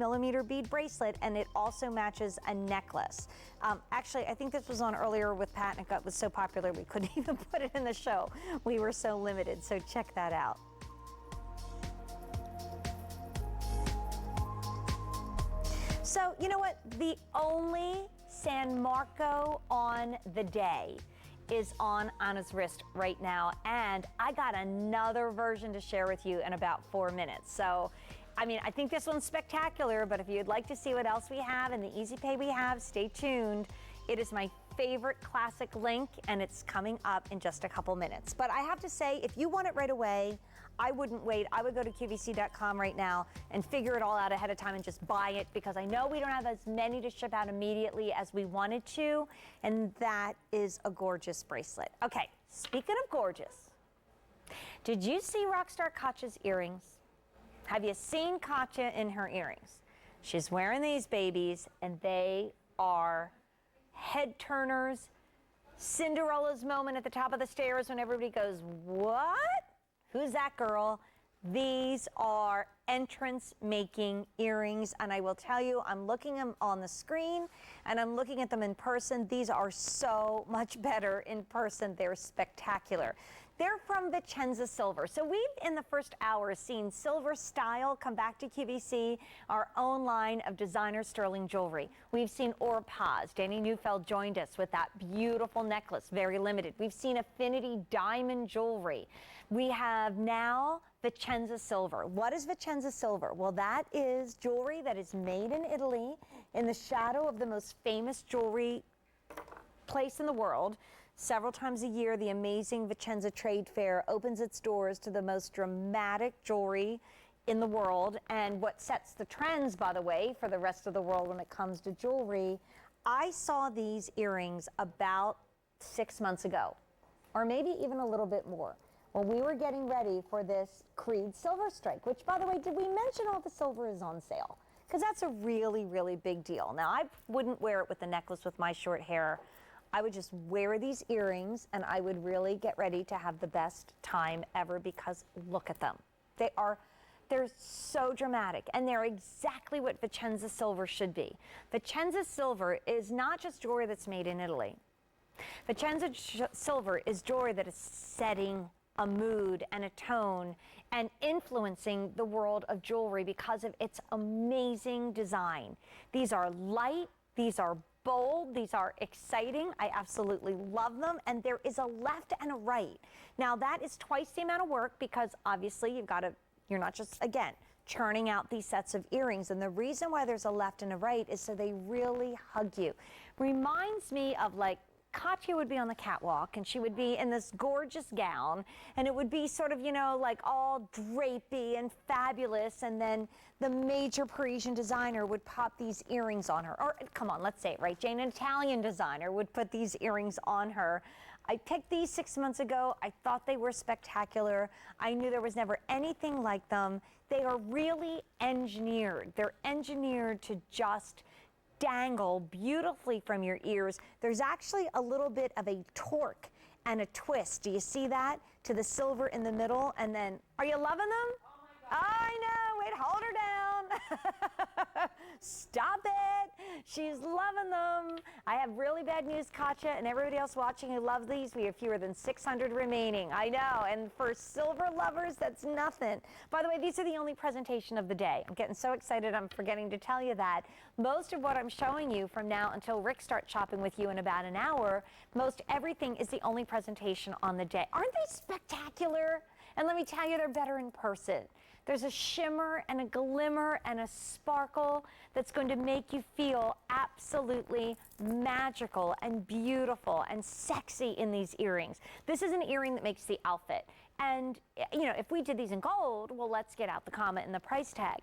8mm bead bracelet, and it also matches a necklace. Actually, I think this was on earlier with Pat, and it was so popular we couldn't even put it in the show. We were so limited, so check that out. So, you know what? The only San Marco on the day is on Ana's wrist right now, and I got another version to share with you in about 4 minutes. So, I mean, I think this one's spectacular, but if you'd like to see what else we have and the easy pay we have, stay tuned. It is my favorite classic link, and it's coming up in just a couple minutes. But I have to say, if you want it right away, I wouldn't wait. I would go to QVC.com right now and figure it all out ahead of time and just buy it, because I know we don't have as many to ship out immediately as we wanted to, and that is a gorgeous bracelet. Okay, speaking of gorgeous, did you see Rockstar Katia's earrings? Have you seen Katia in her earrings? She's wearing these babies, and they are head turners. Cinderella's moment at the top of the stairs when everybody goes, what? Who's that girl? These are entrance-making earrings, and I will tell you, I'm looking at them on the screen, and I'm looking at them in person. These are so much better in person. They're spectacular. They're from Vicenza Silver. So we've, in the first hour, seen Silver Style come back to QVC, our own line of designer sterling jewelry. We've seen Orpaz. Danny Neufeld joined us with that beautiful necklace, very limited. We've seen Affinity diamond jewelry. We have now Vicenza Silver. What is Vicenza Silver? Well, that is jewelry that is made in Italy in the shadow of the most famous jewelry place in the world. Several times a year, the amazing Vicenza Trade Fair opens its doors to the most dramatic jewelry in the world. And what sets the trends, by the way, for the rest of the world when it comes to jewelry, I saw these earrings about 6 months ago, or maybe even a little bit more, when we were getting ready for this Creede Silver Strike, which, by the way, did we mention all the silver is on sale? Because that's a really, really big deal. Now, I wouldn't wear it with the necklace with my short hair. I would just wear these earrings, and I would really get ready to have the best time ever, because look at them. They're so dramatic, and they're exactly what Vicenza Silver should be. Vicenza Silver is not just jewelry that's made in Italy. Vicenza Silver is jewelry that is setting a mood and a tone and influencing the world of jewelry because of its amazing design. These are light, these are bold, these are exciting. I absolutely love them, and there is a left and a right. Now, that is twice the amount of work, because obviously you're not just, again, churning out these sets of earrings, and the reason why there's a left and a right is so they really hug you. Reminds me of, like, Katia would be on the catwalk, and she would be in this gorgeous gown, and it would be sort of, you know, like all drapey and fabulous, and then the major Parisian designer would pop these earrings on her. Or, come on, let's say it right, Jane, an Italian designer would put these earrings on her. I picked these 6 months ago. I thought they were spectacular. I knew there was never anything like them. They are really engineered. They're engineered to just dangle beautifully from your ears. There's actually a little bit of a torque and a twist. Do you see that? To the silver in the middle. And then, are you loving them? Oh my God. I know. Wait, hold her down. Stop it. She's loving them. I have really bad news, Katia, and everybody else watching who loves these. We have fewer than 600 remaining. I know. And for silver lovers, that's nothing. By the way, these are the only presentation of the day. I'm getting so excited, I'm forgetting to tell you that. Most of what I'm showing you from now until Rick starts shopping with you in about an hour, most everything is the only presentation on the day. Aren't they spectacular? And let me tell you, they're better in person. There's a shimmer and a glimmer and a sparkle that's going to make you feel absolutely magical and beautiful and sexy in these earrings. This is an earring that makes the outfit. And, you know, if we did these in gold, well, let's get out the comma and the price tag.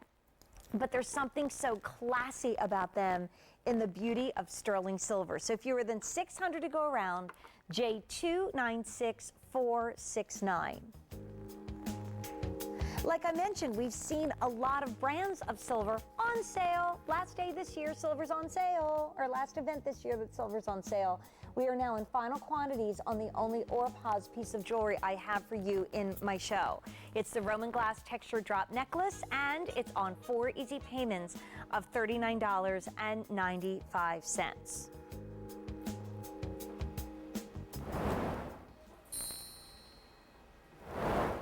But there's something so classy about them in the beauty of sterling silver. So fewer than 600 to go around, J296469. Like I mentioned, we've seen a lot of brands of silver on sale. Last day this year, silver's on sale, or last event this year that silver's on sale. We are now in final quantities on the only Orpaz piece of jewelry I have for you in my show. It's the Roman glass texture drop necklace, and it's on 4 easy payments of $39.95.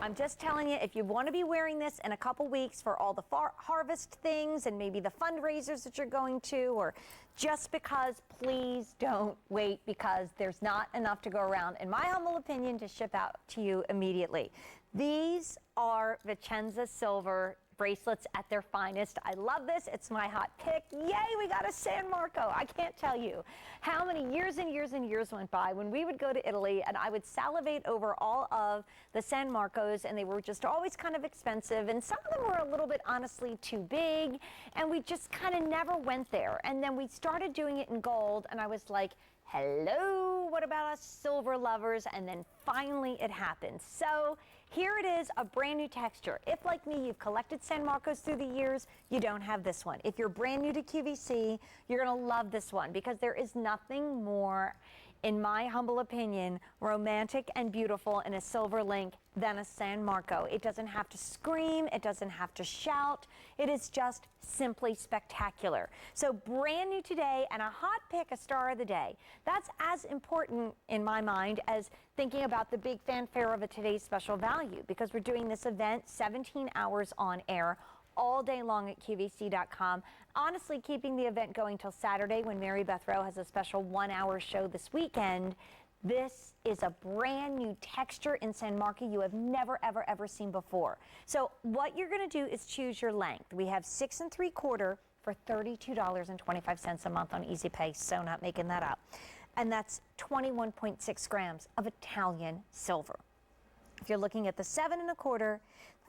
I'm just telling you, if you want to be wearing this in a couple weeks for all the harvest things and maybe the fundraisers that you're going to, or just because, please don't wait, because there's not enough to go around, in my humble opinion, to ship out to you immediately. These are Vicenza silver bracelets at their finest. I love this. It's my hot pick. Yay, we got a San Marco. I can't tell you how many years and years and years went by when we would go to Italy and I would salivate over all of the San Marcos, and they were just always kind of expensive, and some of them were a little bit honestly too big, and we just kind of never went there. And then we started doing it in gold, and I was like, hello, what about us silver lovers? And then finally it happened. So here it is, a brand new texture. If, like me, you've collected San Marcos through the years, you don't have this one. If you're brand new to QVC, you're gonna love this one, because there is nothing more, in my humble opinion, romantic and beautiful in a silver link than a San Marco. It doesn't have to scream, it doesn't have to shout, it is just simply spectacular. So brand new today, and a hot pick, a star of the day. That's as important in my mind as thinking about the big fanfare of a today's special value, because we're doing this event 17 hours on air all day long at QVC.com. Honestly, keeping the event going till Saturday, when Mary Beth Rowe has a special 1-hour show this weekend. This is a brand new texture in San Marco you have never, ever, ever seen before. So what you're gonna do is choose your length. We have 6 3/4 for $32.25 a month on Easy Pay, so not making that up. And that's 21.6 grams of Italian silver. If you're looking at the 7 1/4,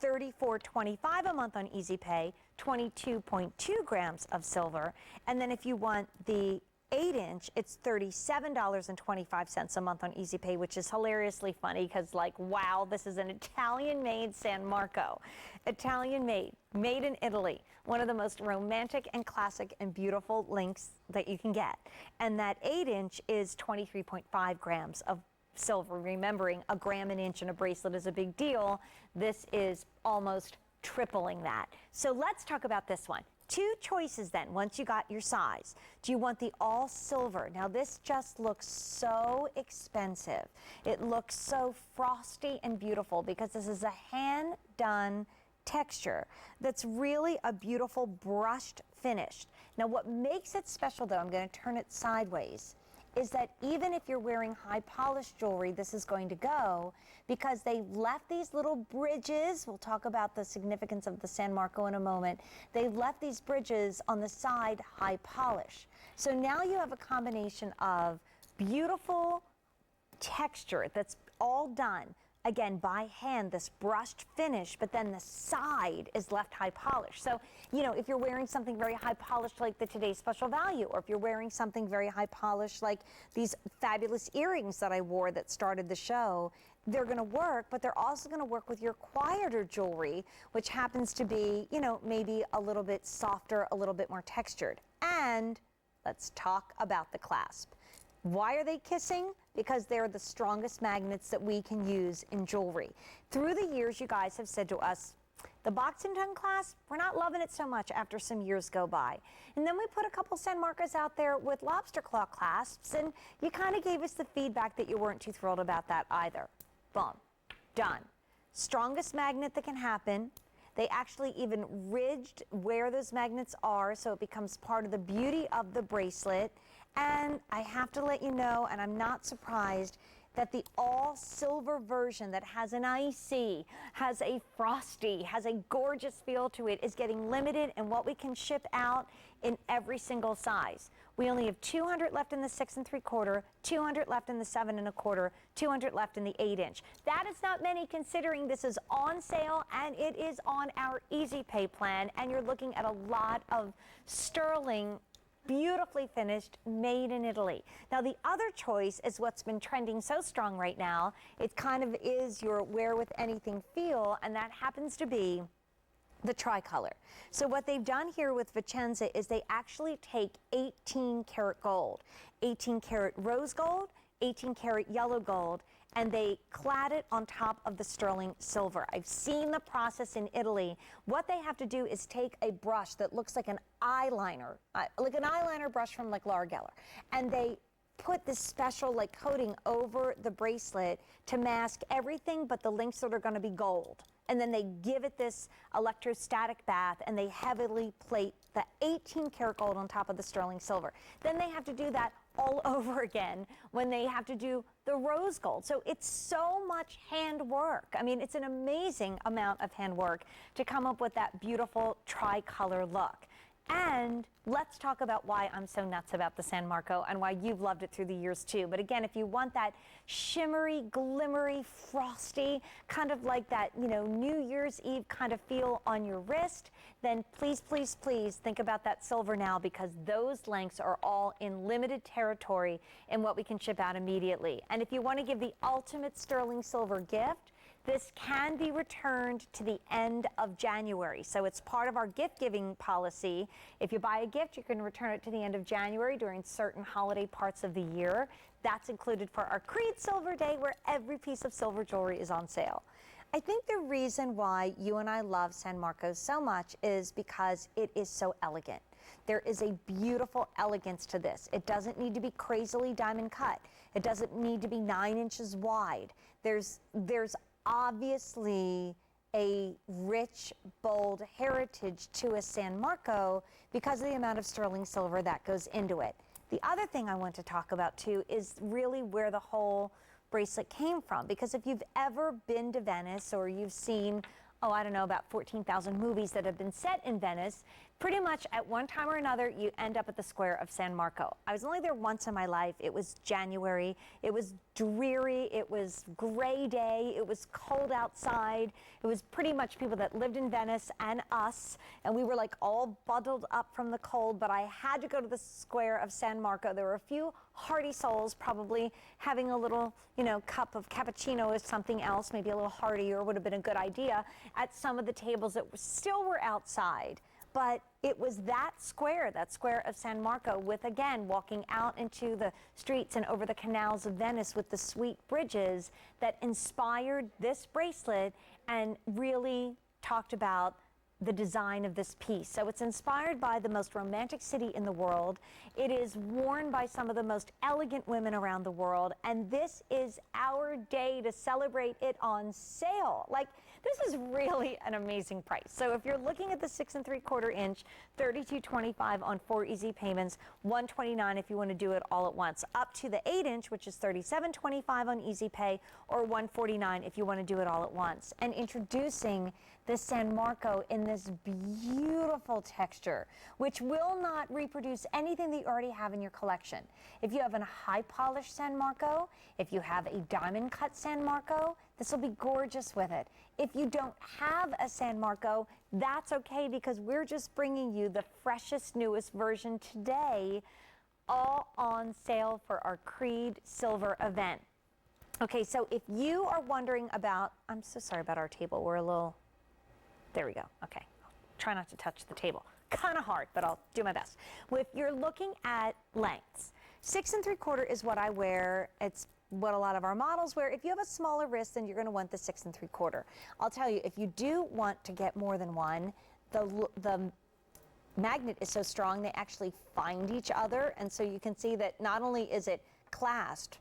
$34.25 a month on Easy Pay, 22.2 grams of silver. And then if you want the 8-inch, it's $37.25 a month on Easy Pay, which is hilariously funny because, like, wow, this is an Italian-made San Marco. Italian-made, made in Italy. One of the most romantic and classic and beautiful links that you can get. And that 8-inch is 23.5 grams of silver. Remembering, a gram an inch in a bracelet is a big deal. This is almost tripling that. So let's talk about this one. 2 choices then, once you got your size. Do you want the all silver? Now this just looks so expensive. It looks so frosty and beautiful because this is a hand done texture that's really a beautiful brushed finish. Now what makes it special though, I'm going to turn it sideways, is that even if you're wearing high polished jewelry, this is going to go, because they left these little bridges. We'll talk about the significance of the San Marco in a moment. They left these bridges on the side high polish. So now you have a combination of beautiful texture that's all done, again, by hand, this brushed finish, but then the side is left high polished. So, you know, if you're wearing something very high polished like the Today's Special Value, or if you're wearing something very high polished like these fabulous earrings that I wore that started the show, they're gonna work, but they're also gonna work with your quieter jewelry, which happens to be, you know, maybe a little bit softer, a little bit more textured. And let's talk about the clasp. Why are they kissing? Because they're the strongest magnets that we can use in jewelry. Through the years, you guys have said to us, the box and tongue clasp, we're not loving it so much after some years go by. And then we put a couple San Marcos out there with lobster claw clasps, and you kind of gave us the feedback that you weren't too thrilled about that either. Boom, done. Strongest magnet that can happen. They actually even ridged where those magnets are, so it becomes part of the beauty of the bracelet. And I have to let you know, and I'm not surprised, that the all silver version that has an icy, has a frosty, has a gorgeous feel to it, is getting limited in what we can ship out in every single size. We only have 200 left in the 6 3/4, 200 left in the 7 1/4, 200 left in the 8-inch. That is not many, considering this is on sale and it is on our Easy Pay plan, and you're looking at a lot of sterling beautifully finished, made in Italy. Now the other choice is what's been trending so strong right now. It kind of is your wear with anything feel, and that happens to be the tricolor. So what they've done here with Vicenza is they actually take 18 karat gold, 18 karat rose gold, 18 karat yellow gold, and they clad it on top of the sterling silver. I've seen the process in Italy. What they have to do is take a brush that looks like an eyeliner, like an eyeliner brush from like Laura Geller, and they put this special like coating over the bracelet to mask everything but the links that are going to be gold. And then they give it this electrostatic bath, and they heavily plate the 18 karat gold on top of the sterling silver. Then they have to do that all over again when they have to do the rose gold. So it's so much hand work. I mean, it's an amazing amount of hand work to come up with that beautiful tricolor look. And let's talk about why I'm so nuts about the San Marco and why you've loved it through the years too. But again, if you want that shimmery, glimmery, frosty, kind of like that, you know, New Year's Eve kind of feel on your wrist, then please, please, please think about that silver now, because those lengths are all in limited territory in what we can ship out immediately. And if you want to give the ultimate sterling silver gift, this can be returned to the end of January. So it's part of our gift giving policy. If you buy a gift, you can return it to the end of January during certain holiday parts of the year. That's included for our Creede Silver Day, where every piece of silver jewelry is on sale. I think the reason why you and I love San Marco so much is because it is so elegant. There is a beautiful elegance to this. It doesn't need to be crazily diamond cut. It doesn't need to be 9 inches wide. There's obviously a rich, bold heritage to a San Marco because of the amount of sterling silver that goes into it. The other thing I want to talk about too is really where the whole bracelet came from, because if you've ever been to Venice, or you've seen, oh, I don't know, about 14,000 movies that have been set in Venice, pretty much at one time or another, you end up at the square of San Marco. I was only there once in my life. It was January. It was dreary. It was gray day. It was cold outside. It was pretty much people that lived in Venice and us, and we were like all bundled up from the cold, but I had to go to the square of San Marco. There were a few hearty souls probably having a little, you know, cup of cappuccino or something else, maybe a little heartier would have been a good idea, at some of the tables that still were outside. But it was that square of San Marco, with, again, walking out into the streets and over the canals of Venice with the sweet bridges, that inspired this bracelet and really talked about the design of this piece. So it's inspired by the most romantic city in the world. It is worn by some of the most elegant women around the world, and this is our day to celebrate it on sale. Like, this is really an amazing price. So if you're looking at the 6 3/4 inch, $32.25 on 4 easy payments, $129 if you want to do it all at once, up to the 8 inch, which is $37.25 on easy pay, or $149 if you want to do it all at once. And introducing the San Marco in this beautiful texture, which will not reproduce anything that you already have in your collection. If you have a high polished San Marco, if you have a diamond cut San Marco, this will be gorgeous with it. If you don't have a San Marco, that's okay, because we're just bringing you the freshest, newest version today, all on sale for our Creede Silver event. Okay, so if you are wondering about, I'm so sorry about our table, we're a little, there we go, okay. Try not to touch the table. Kind of hard, but I'll do my best. Well, if you're looking at lengths, 6 3/4 is what I wear. It's what a lot of our models wear. If you have a smaller wrist, then you're going to want the 6 3/4. I'll tell you, if you do want to get more than one, the magnet is so strong they actually find each other, and so you can see that not only is it clasped,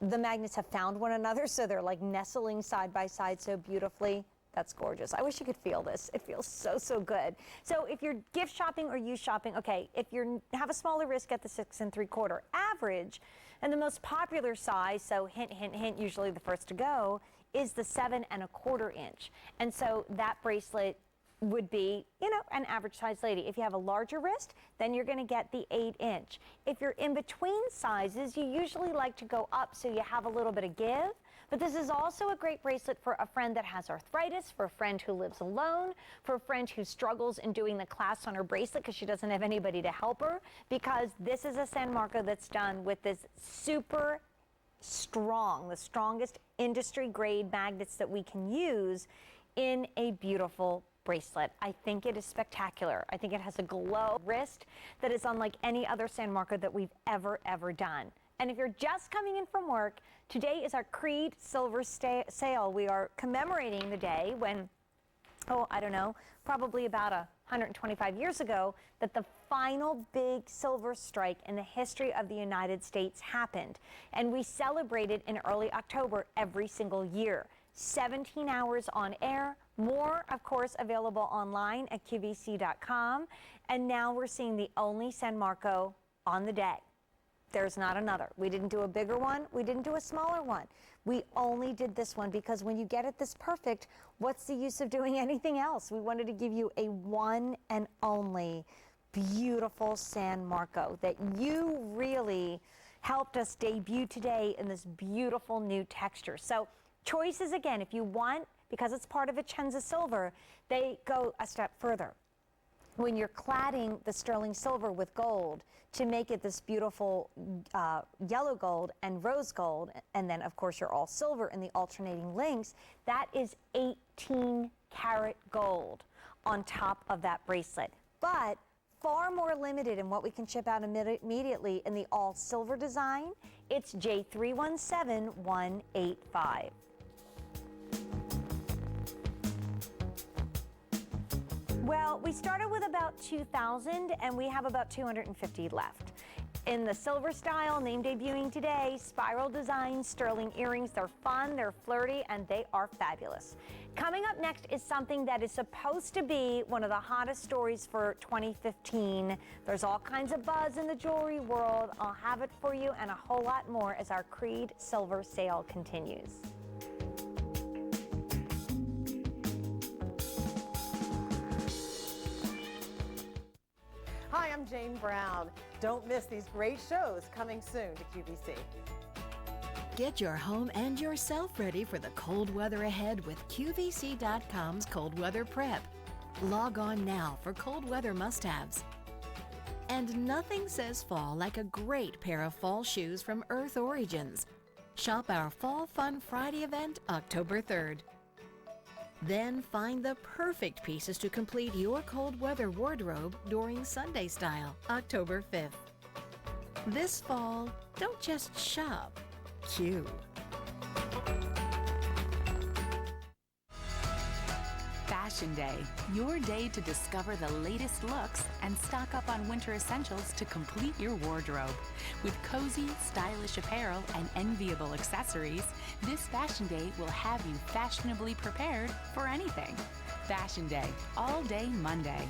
the magnets have found one another, so they're like nestling side by side so beautifully. That's gorgeous. I wish you could feel this. It feels so, so good. So if you're gift shopping or you shopping, okay, if you have a smaller wrist, get the 6 3/4. Average, and the most popular size, so hint, hint, hint, usually the first to go, is the 7 1/4 inch. And so that bracelet would be, you know, an average size lady. If you have a larger wrist, then you're going to get the 8 inch. If you're in between sizes, you usually like to go up so you have a little bit of give. But this is also a great bracelet for a friend that has arthritis, for a friend who lives alone, for a friend who struggles in doing the clasp on her bracelet because she doesn't have anybody to help her, because this is a San Marco that's done with this super strong, the strongest industry grade magnets that we can use in a beautiful bracelet. I think it is spectacular. I think it has a glow wrist that is unlike any other San Marco that we've ever done. And if you're just coming in from work, today is our Creede Silver Sale. We are commemorating the day when, oh, I don't know, probably about 125 years ago, that the final big silver strike in the history of the United States happened. And we celebrate it in early October every single year. 17 hours on air, more, of course, available online at QVC.com. And now we're seeing the only San Marco on the day. There's not another. We didn't do a bigger one. We didn't do a smaller one. We only did this one because when you get it this perfect, what's the use of doing anything else? We wanted to give you a one and only beautiful San Marco that you really helped us debut today in this beautiful new texture. So choices again, if you want, because it's part of Vicenza Silver, they go a step further. When you're cladding the sterling silver with gold to make it this beautiful yellow gold and rose gold, and then of course you're all silver in the alternating links, that is 18 karat gold on top of that bracelet. But far more limited in what we can ship out immediately in the all silver design. It's J317185. Well, we started with about 2,000 and we have about 250 left. In the silver style, name debuting today, spiral design, sterling earrings. They're fun, they're flirty, and they are fabulous. Coming up next is something that is supposed to be one of the hottest stories for 2015. There's all kinds of buzz in the jewelry world. I'll have it for you and a whole lot more as our Creede Silver Sale continues. Hi, I'm Jane Brown. Don't miss these great shows coming soon to QVC. Get your home and yourself ready for the cold weather ahead with QVC.com's Cold Weather Prep. Log on now for cold weather must-haves. And nothing says fall like a great pair of fall shoes from Earth Origins. Shop our Fall Fun Friday event October 3rd. Then find the perfect pieces to complete your cold weather wardrobe during Sunday Style, October 5th. This fall, don't just shop, Q. Fashion Day, your day to discover the latest looks and stock up on winter essentials to complete your wardrobe. With cozy, stylish apparel and enviable accessories, this Fashion Day will have you fashionably prepared for anything. Fashion Day, all day Monday.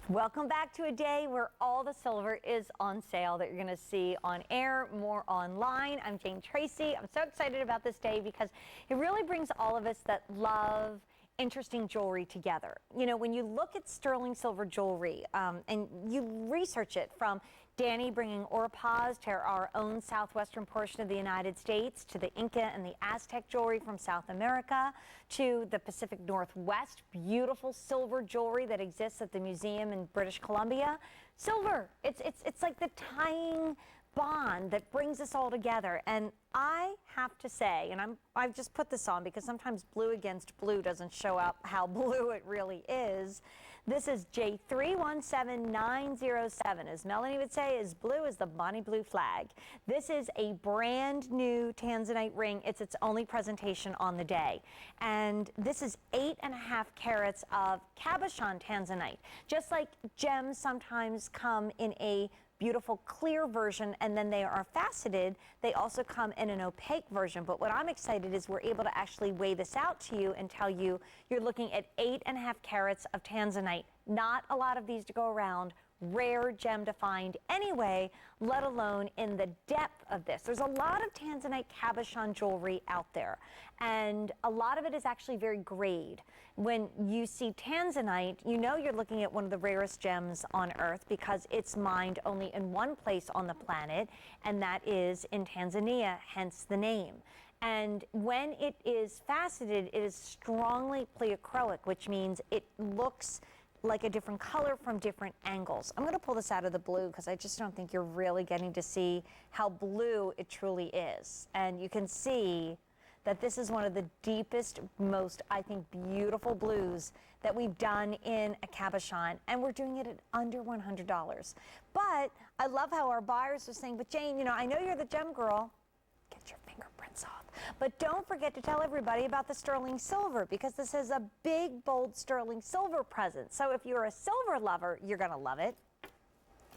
Welcome back to a day where all the silver is on sale that you're going to see on air, more online. I'm Jane Treacy. I'm so excited about this day because it really brings all of us that love interesting jewelry together. You know, when you look at sterling silver jewelry and you research it, from Danny bringing Orpaz to our own southwestern portion of the United States, to the Inca and the Aztec jewelry from South America, to the Pacific Northwest, beautiful silver jewelry that exists at the museum in British Columbia. Silver, it's like the tying bond that brings us all together. And I have to say, and I've just put this on because sometimes blue against blue doesn't show up how blue it really is. This is J317907. As Melanie would say, as blue as the Bonnie Blue flag. This is a brand new tanzanite ring. It's its only presentation on the day. And this is 8.5 carats of cabochon tanzanite. Just like gems sometimes come in a beautiful clear version and then they are faceted, they also come in an opaque version. But what I'm excited is we're able to actually weigh this out to you and tell you you're looking at 8.5 carats of tanzanite. Not a lot of these to go around. rare gem to find anyway, let alone in the depth of this. There's a lot of tanzanite cabochon jewelry out there, and a lot of it is actually very grade. When you see tanzanite, you know you're looking at one of the rarest gems on Earth because it's mined only in one place on the planet, and that is in Tanzania, hence the name. And when it is faceted, it is strongly pleochroic, which means it looks like a different color from different angles. I'm going to pull this out of the blue because I just don't think you're really getting to see how blue it truly is. And you can see that this is one of the deepest, most, I think, beautiful blues that we've done in a cabochon, and we're doing it at under $100. But I love how our buyers are saying, but Jane, you know, I know you're the gem girl. Get your fingerprints off. But don't forget to tell everybody about the sterling silver, because this is a big, bold sterling silver present. So if you're a silver lover, you're going to love it.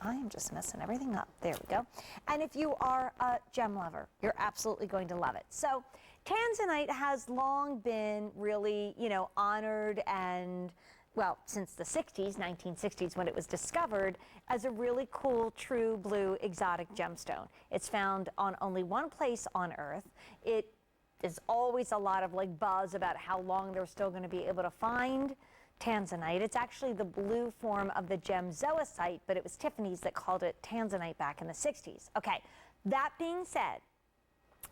I am just messing everything up. There we go. And if you are a gem lover, you're absolutely going to love it. So tanzanite has long been really, you know, honored and, well, since the 60s, 1960s, when it was discovered, as a really cool, true blue exotic gemstone. It's found on only one place on Earth. It is always a lot of like buzz about how long they're still going to be able to find tanzanite. It's actually the blue form of the gem zoisite, but it was Tiffany's that called it tanzanite back in the 60s. Okay, that being said,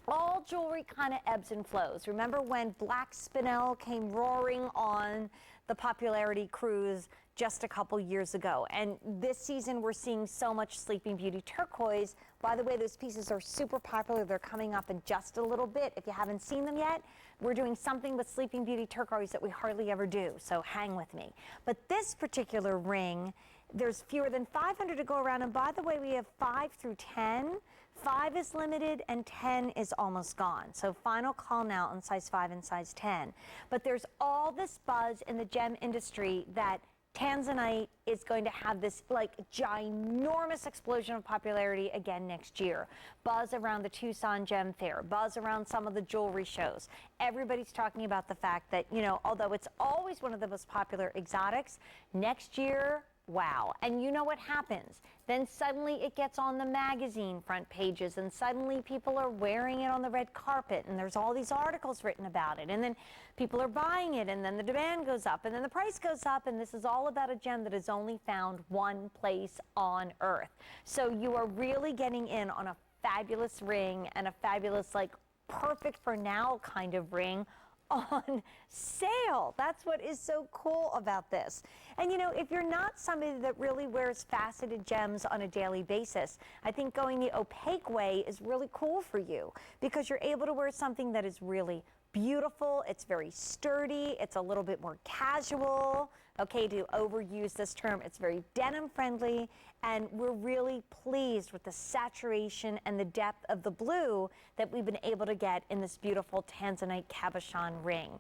all jewelry kind of ebbs and flows. Remember when black spinel came roaring on the popularity cruise just a couple years ago? And this season we're seeing so much Sleeping Beauty turquoise. By the way, those pieces are super popular. They're coming up in just a little bit. If you haven't seen them yet, we're doing something with Sleeping Beauty turquoise that we hardly ever do, so hang with me. But this particular ring, there's fewer than 500 to go around, and by the way, we have 5 through 10. 5 is limited and 10 is almost gone. So final call now on size 5 and size 10. But there's all this buzz in the gem industry that tanzanite is going to have this like ginormous explosion of popularity again next year. Buzz around the Tucson Gem Fair, buzz around some of the jewelry shows. Everybody's talking about the fact that, you know, although it's always one of the most popular exotics, next year, wow. And you know what happens? Then suddenly it gets on the magazine front pages, and suddenly people are wearing it on the red carpet, and there's all these articles written about it, and then people are buying it, and then the demand goes up, and then the price goes up, and this is all about a gem that is only found one place on Earth. So you are really getting in on a fabulous ring, and a fabulous, like, perfect for now kind of ring on sale. That's what is so cool about this. And you know, if you're not somebody that really wears faceted gems on a daily basis, I think going the opaque way is really cool for you, because you're able to wear something that is really beautiful, it's very sturdy, it's a little bit more casual, okay, to overuse this term, it's very denim friendly, and we're really pleased with the saturation and the depth of the blue that we've been able to get in this beautiful tanzanite cabochon ring.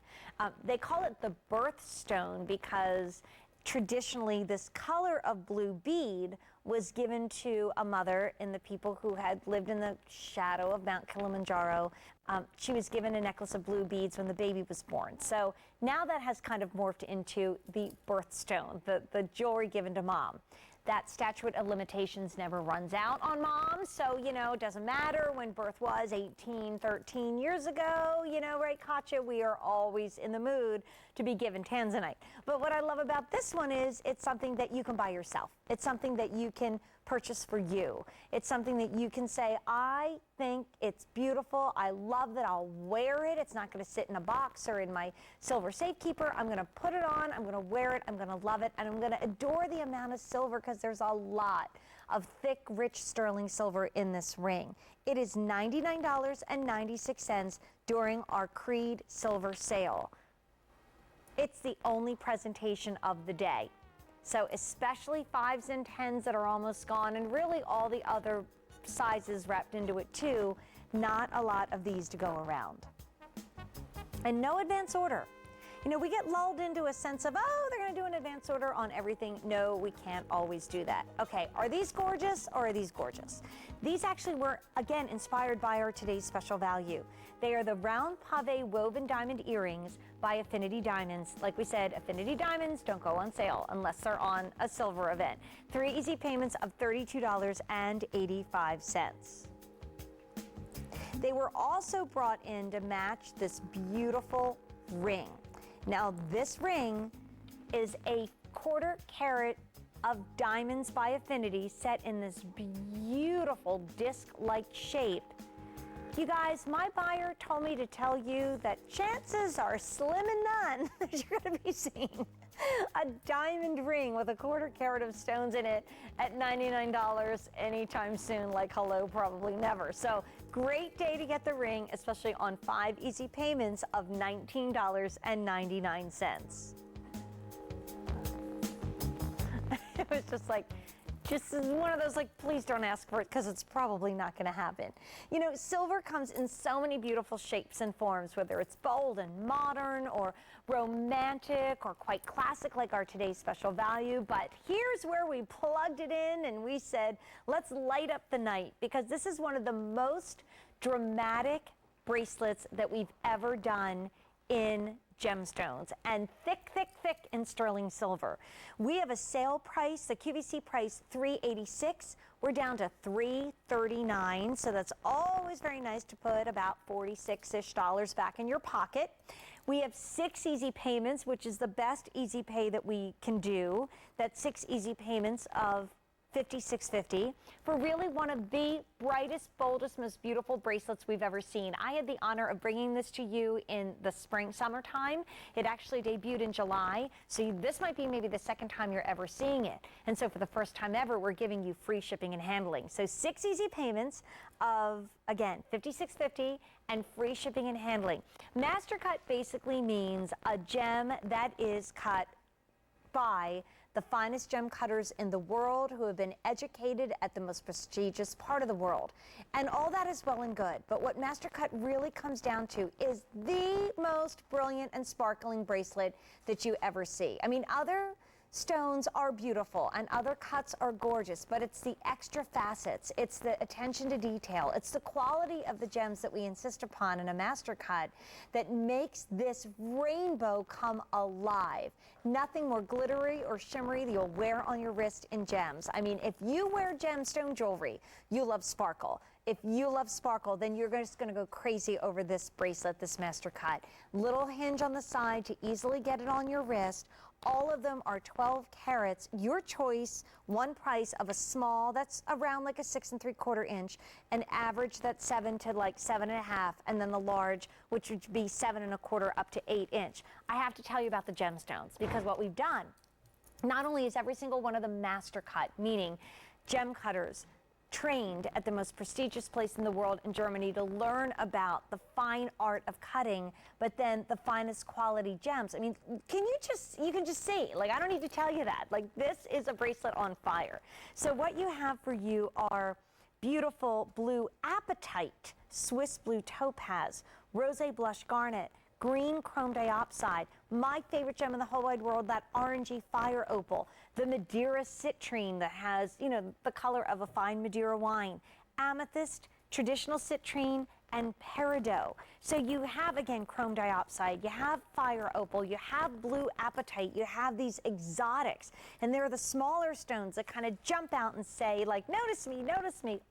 They call it the birthstone because traditionally this color of blue bead was given to a mother in the people who had lived in the shadow of Mount Kilimanjaro. She was given a necklace of blue beads when the baby was born. So now that has kind of morphed into the birthstone, the jewelry given to mom. That statute of limitations never runs out on moms, so, you know, it doesn't matter when birth was 18, 13 years ago, you know, right, Katia? We are always in the mood to be given tanzanite. But what I love about this one is it's something that you can buy yourself. It's something that you can purchase for you. It's something that you can say, I think it's beautiful. I love that I'll wear it. It's not going to sit in a box or in my silver safekeeper. I'm going to put it on. I'm going to wear it. I'm going to love it. And I'm going to adore the amount of silver, because there's a lot of thick, rich sterling silver in this ring. It is $99.96 during our Creede silver sale. It's the only presentation of the day. So especially 5s and 10s that are almost gone, and really all the other sizes wrapped into it too, not a lot of these to go around. And no advance order. You know, we get lulled into a sense of, oh, they're going to do an advance order on everything. No, we can't always do that. Okay, are these gorgeous or are these gorgeous? These actually were, again, inspired by our today's special value. They are the round pave woven diamond earrings by Affinity Diamonds. Like we said, Affinity Diamonds don't go on sale unless they're on a silver event. 3 easy payments of $32.85. They were also brought in to match this beautiful ring. Now, this ring is a 1/4 carat of diamonds by Affinity set in this beautiful disc-like shape. You guys, my buyer told me to tell you that chances are slim and none that you're going to be seeing a diamond ring with a 1/4 carat of stones in it at $99 anytime soon. Like, hello, probably never. So great day to get the ring, especially on 5 easy payments of $19.99. It was just like, just one of those, like, please don't ask for it because it's probably not going to happen. You know, silver comes in so many beautiful shapes and forms, whether it's bold and modern or romantic or quite classic like our today's special value. But here's where we plugged it in and we said, let's light up the night, because this is one of the most dramatic bracelets that we've ever done in gemstones, and thick, thick, thick in sterling silver. We have a sale price, the QVC price, $386. We're down to $339, so that's always very nice to put about $46-ish back in your pocket. We have 6 easy payments, which is the best easy pay that we can do. That's 6 easy payments of $56.50 for really one of the brightest, boldest, most beautiful bracelets we've ever seen. I had the honor of bringing this to you in the spring, summertime. It actually debuted in July, so this might be maybe the second time you're ever seeing it. And so for the first time ever, we're giving you free shipping and handling. So 6 easy payments of, again, $56.50 and free shipping and handling. Master cut basically means a gem that is cut by the finest gem cutters in the world who have been educated at the most prestigious part of the world. And all that is well and good, but what Master Cut really comes down to is the most brilliant and sparkling bracelet that you ever see. I mean, other stones are beautiful and other cuts are gorgeous, but it's the extra facets, it's the attention to detail, it's the quality of the gems that we insist upon in a master cut that makes this rainbow come alive. Nothing more glittery or shimmery that you'll wear on your wrist in gems. I mean, if you wear gemstone jewelry, you love sparkle. If you love sparkle, then you're just going to go crazy over this bracelet, this master cut. Little hinge on the side to easily get it on your wrist. All of them are 12 carats, your choice, one price of a small, that's around like a 6 3/4 inch, an average that's 7 to like 7.5, and then the large, which would be 7 1/4 up to 8 inch. I have to tell you about the gemstones, because what we've done, not only is every single one of them master cut, meaning gem cutters trained at the most prestigious place in the world in Germany to learn about the fine art of cutting, but then the finest quality gems. I mean, you can just see, like, I don't need to tell you that. Like, this is a bracelet on fire. So what you have for you are beautiful blue apatite, Swiss blue topaz, rose blush garnet, green chrome diopside, my favorite gem in the whole wide world, that orangey fire opal, the Madeira citrine that has, you know, the color of a fine Madeira wine, amethyst, traditional citrine, and peridot. So you have, again, chrome diopside, you have fire opal, you have blue apatite, you have these exotics, and they're the smaller stones that kind of jump out and say, like, notice me,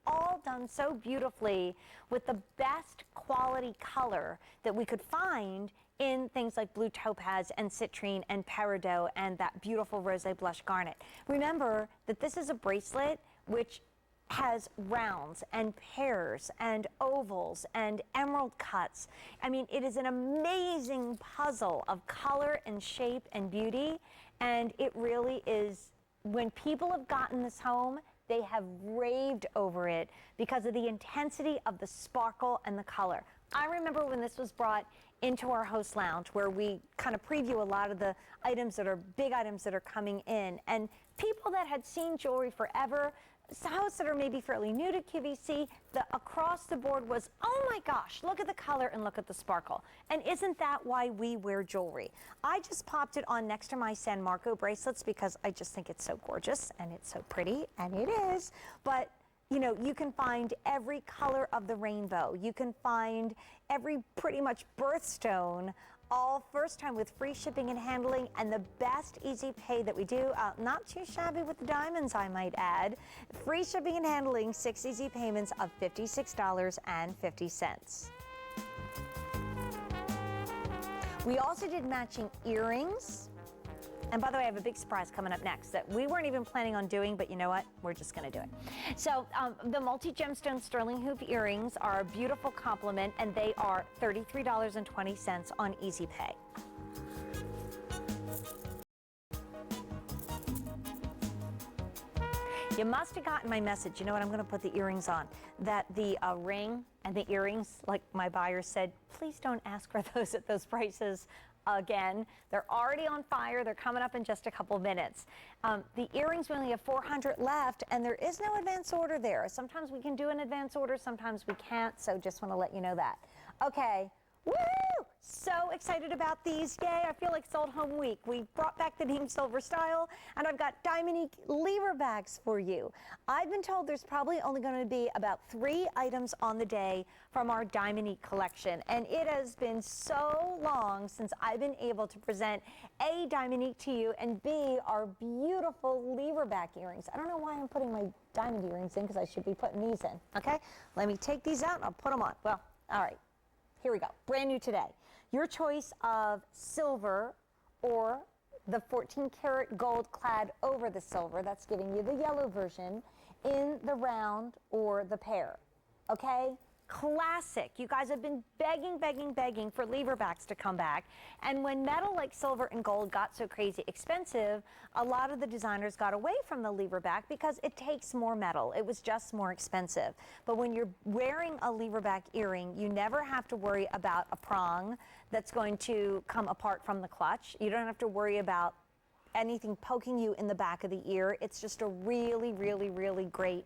all done so beautifully with the best quality color that we could find in things like blue topaz and citrine and peridot and that beautiful rose blush garnet. Remember that this is a bracelet which has rounds and pears and ovals and emerald cuts. I mean, it is an amazing puzzle of color and shape and beauty, and it really is, when people have gotten this home, they have raved over it because of the intensity of the sparkle and the color. I remember when this was brought into our host lounge, where we kind of preview a lot of the items that are big items that are coming in, and people that had seen jewelry forever hosts that are maybe fairly new to QVC, the across the board was, oh my gosh, look at the color and look at the sparkle. And isn't that why we wear jewelry? I just popped it on next to my San Marco bracelets because I just think it's so gorgeous and it's so pretty, and it is. But you know, you can find every color of the rainbow. You can find every pretty much birthstone, all first time with free shipping and handling, and the best easy pay that we do. Not too shabby with the diamonds, I might add. Free shipping and handling, 6 easy payments of $56.50. We also did matching earrings. And by the way, I have a big surprise coming up next that we weren't even planning on doing, but you know what? We're just going to do it. So the multi-gemstone sterling hoop earrings are a beautiful complement, and they are $33.20 on Easy Pay. You must have gotten my message. You know what? I'm going to put the earrings on. That the ring and the earrings, like my buyer said, please don't ask for those at those prices again. They're already on fire. They're coming up in just a couple minutes. The earrings, we only have 400 left, and there is no advance order there. Sometimes we can do an advance order, sometimes we can't, so just want to let you know that. Okay. Woo! So excited about these. Yay, I feel like Sold Home Week. We brought back the name Silver Style, and I've got Diamonique lever bags for you. I've been told there's probably only going to be about 3 items on the day from our Diamonique collection, and it has been so long since I've been able to present A, Diamonique to you, and B, our beautiful lever back earrings. I don't know why I'm putting my diamond earrings in, because I should be putting these in, okay? Let me take these out and I'll put them on. Well, all right. Here we go, brand new today. Your choice of silver or the 14 karat gold clad over the silver. That's giving you the yellow version in the round or the pair, okay? Classic. You guys have been begging for lever backs to come back. And when metal like silver and gold got so crazy expensive, a lot of the designers got away from the lever back because it takes more metal. It was just more expensive. But when you're wearing a lever back earring, you never have to worry about a prong that's going to come apart from the clutch. You don't have to worry about anything poking you in the back of the ear. It's just a really great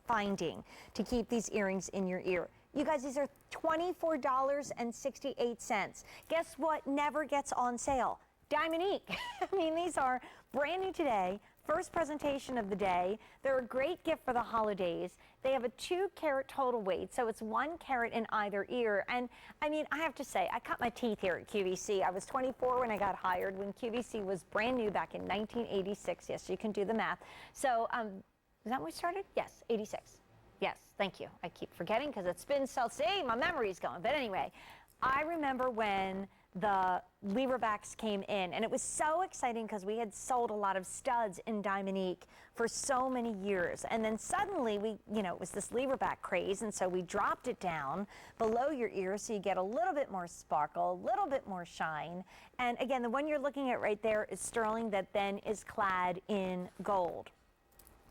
finding to keep these earrings in your ear. You guys, these are $24.68. Guess what never gets on sale? Diamonique. I mean, these are brand new today, first presentation of the day. They're a great gift for the holidays. They have a 2 carat total weight, so it's 1 carat in either ear. And I mean, I have to say, I cut my teeth here at QVC. I was 24 when I got hired, when QVC was brand new back in 1986. Yes, you can do the math. So, is that when we started? Yes, 86. Yes, thank you. I keep forgetting because it's been so, see, my memory's going. But anyway, I remember when the lever backs came in, and it was so exciting because we had sold a lot of studs in Diamonique for so many years. And then suddenly it was this lever back craze, and so we dropped it down below your ear so you get a little bit more sparkle, a little bit more shine. And again, the one you're looking at right there is sterling that then is clad in gold.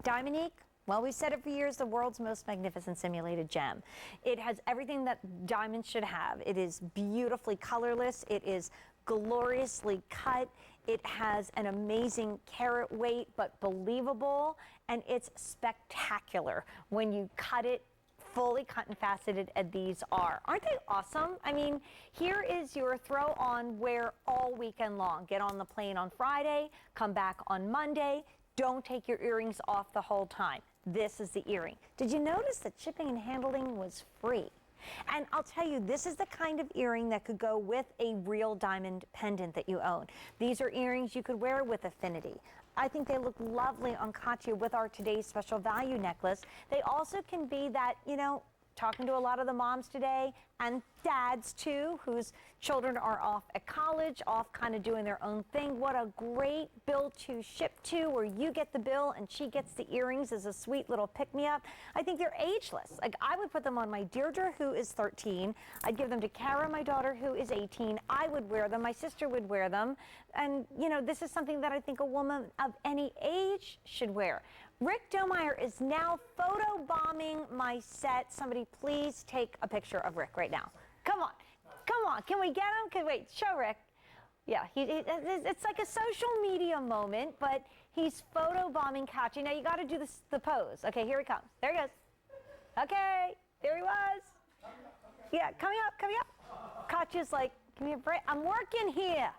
Diamonique, well, we've said it for years, the world's most magnificent simulated gem. It has everything that diamonds should have. It is beautifully colorless. It is gloriously cut. It has an amazing carat weight, but believable. And it's spectacular when you cut it fully cut and faceted, and these are. Aren't they awesome? I mean, here is your throw on wear all weekend long. Get on the plane on Friday, come back on Monday. Don't take your earrings off the whole time. This is the earring. Did you notice that shipping and handling was free? And I'll tell you, this is the kind of earring that could go with a real diamond pendant that you own. These are earrings you could wear with affinity. I think they look lovely on Katia with our today's special value necklace. They also can be that, talking to a lot of the moms today, and dads too, whose children are off at college, off kind of doing their own thing. What a great bill to ship to, where you get the bill and she gets the earrings as a sweet little pick-me-up. I think they're ageless. Like, I would put them on my Deirdre, who is 13. I'd give them to Kara, my daughter, who is 18. I would wear them. My sister would wear them. And, this is something that I think a woman of any age should wear. Rick Domeyer is now photo bombing my set. Somebody please take a picture of Rick right now. Come on. Can we get him? Wait, show Rick. Yeah, it's like a social media moment, but he's photo bombing Katia. Now you got to do the pose. Okay, here he comes. There he goes. Okay, there he was. Yeah, coming up. Katia's like, give me a break. I'm working here.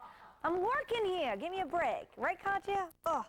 Give me a break. Right, Katia? Oh,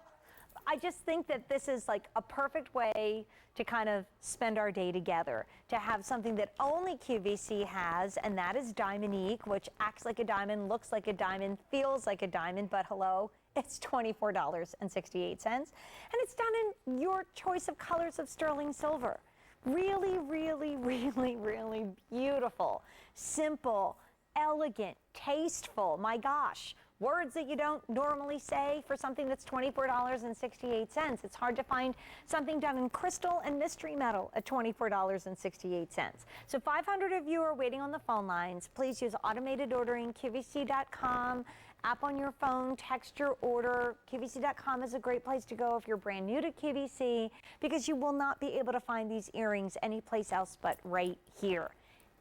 I just think that this is like a perfect way to kind of spend our day together, to have something that only QVC has, and that is Diamondique, which acts like a diamond, looks like a diamond, feels like a diamond, but hello, it's $24.68. And it's done in your choice of colors of sterling silver. Really, really, really, really beautiful, simple, elegant, tasteful. My gosh, words that you don't normally say for something that's $24.68. It's hard to find something done in crystal and mystery metal at $24.68. So 500 of you are waiting on the phone lines. Please use automated ordering, QVC.com, app on your phone, text your order. QVC.com is a great place to go if you're brand new to QVC, because you will not be able to find these earrings anyplace else but right here.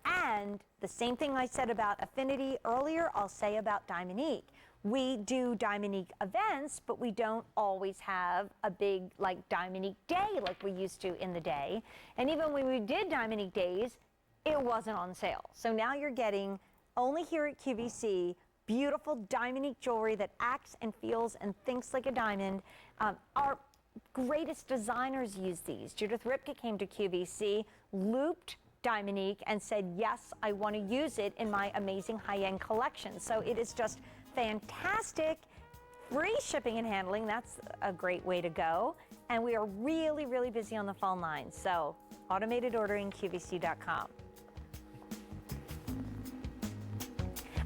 And the same thing I said about Affinity earlier, I'll say about Diamondique. We do Diamondique events, but we don't always have a big like Diamondique day like we used to in the day. And even when we did Diamondique days, it wasn't on sale. So now you're getting, only here at QVC, beautiful Diamondique jewelry that acts and feels and thinks like a diamond. Our greatest designers use these. Judith Ripka came to QVC, looped Diamondique and said, yes, I want to use it in my amazing high-end collection. So it is just fantastic. Free shipping and handling, that's a great way to go. And we are really, really busy on the phone lines. So automated ordering, QVC.com.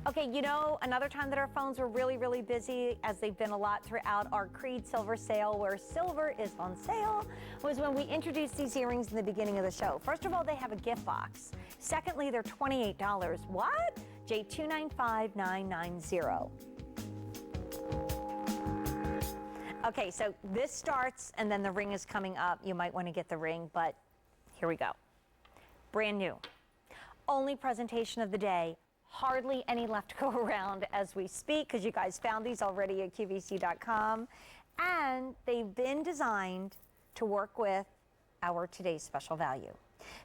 Okay, you know, another time that our phones were really, really busy, as they've been a lot throughout our Creede silver sale, where silver is on sale, was when we introduced these earrings in the beginning of the show. First of all, they have a gift box. Secondly, they're $28. What? J295990. Okay, so this starts, and then the ring is coming up. You might want to get the ring, but here we go. Brand new. Only presentation of the day. Hardly any left to go around as we speak, because you guys found these already at QVC.com. And they've been designed to work with our today's special value,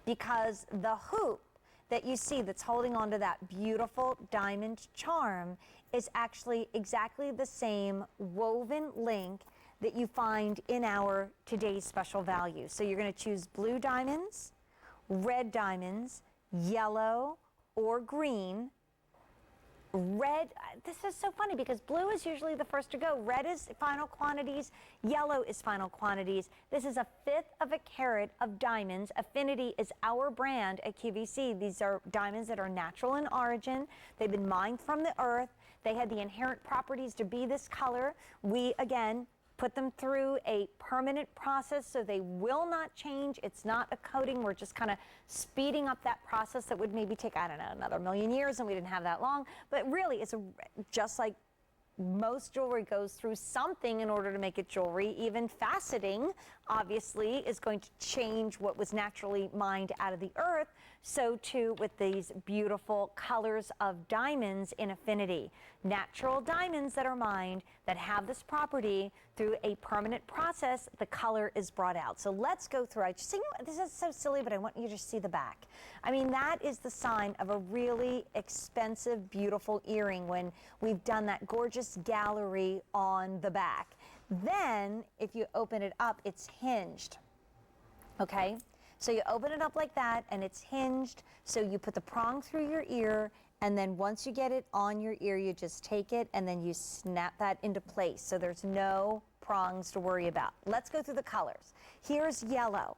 because the hoop that you see that's holding onto that beautiful diamond charm is actually exactly the same woven link that you find in our today's special value. So you're going to choose blue diamonds, red diamonds, yellow, or green. Red, this is so funny because blue is usually the first to go. Red is final quantities, yellow is final quantities. This is 1/5 of a carat of diamonds. Affinity is our brand at QVC. These are diamonds that are natural in origin. They've been mined from the earth. They had the inherent properties to be this color. We, again, put them through a permanent process so they will not change. It's not a coating. We're just kind of speeding up that process that would maybe take, I don't know, another million years, and we didn't have that long. But really, it's just like most jewelry goes through something in order to make it jewelry. Even faceting, obviously, is going to change what was naturally mined out of the earth. So too with these beautiful colors of diamonds in Affinity. Natural diamonds that are mined that have this property through a permanent process, the color is brought out. So let's go through. I just think this is so silly, but I want you to see the back. I mean, that is the sign of a really expensive, beautiful earring when we've done that gorgeous gallery on the back. Then, if you open it up, it's hinged, okay? So you open it up like that, and it's hinged, so you put the prong through your ear, and then once you get it on your ear, you just take it, and then you snap that into place, so there's no prongs to worry about. Let's go through the colors. Here's yellow.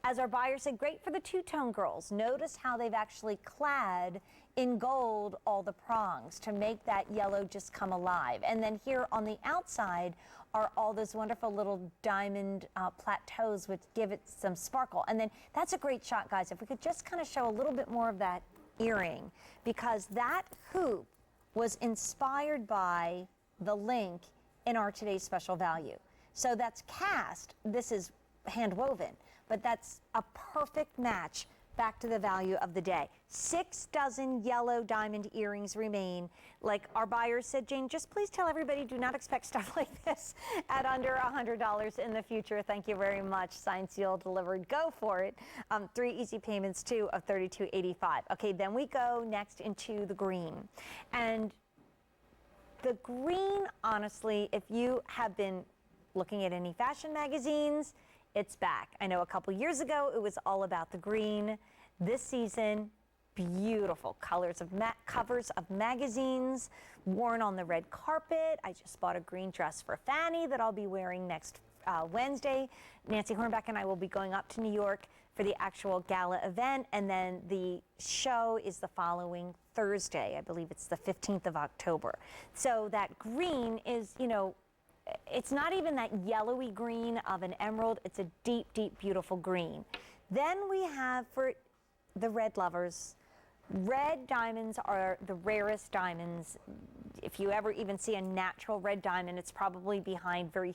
As our buyer said, great for the two-tone girls. Notice how they've actually clad in gold all the prongs to make that yellow just come alive. And then here on the outside are all those wonderful little diamond plateaus which give it some sparkle. And then that's a great shot, guys. If we could just kind of show a little bit more of that earring, because that hoop was inspired by the link in our today's special value. So that's cast. This is hand woven, but that's a perfect match back to the value of the day. 6 dozen yellow diamond earrings remain. Like our buyer said, Jane, just please tell everybody, do not expect stuff like this at under $100 in the future. Thank you very much. Signed, sealed, delivered. Go for it. 3 easy payments too of $32.85. Okay, then we go next into the green. And the green, honestly, if you have been looking at any fashion magazines, it's back. I know a couple years ago it was all about the green. This season, beautiful colors of covers of magazines worn on the red carpet. I just bought a green dress for Fanny that I'll be wearing next Wednesday. Nancy Hornbeck and I will be going up to New York for the actual gala event, and then the show is the following Thursday. I believe it's the 15th of October. So that green is, you know, it's not even that yellowy green of an emerald. It's a deep, deep, beautiful green. Then we have, for the red lovers, red diamonds are the rarest diamonds. If you ever even see a natural red diamond, it's probably behind very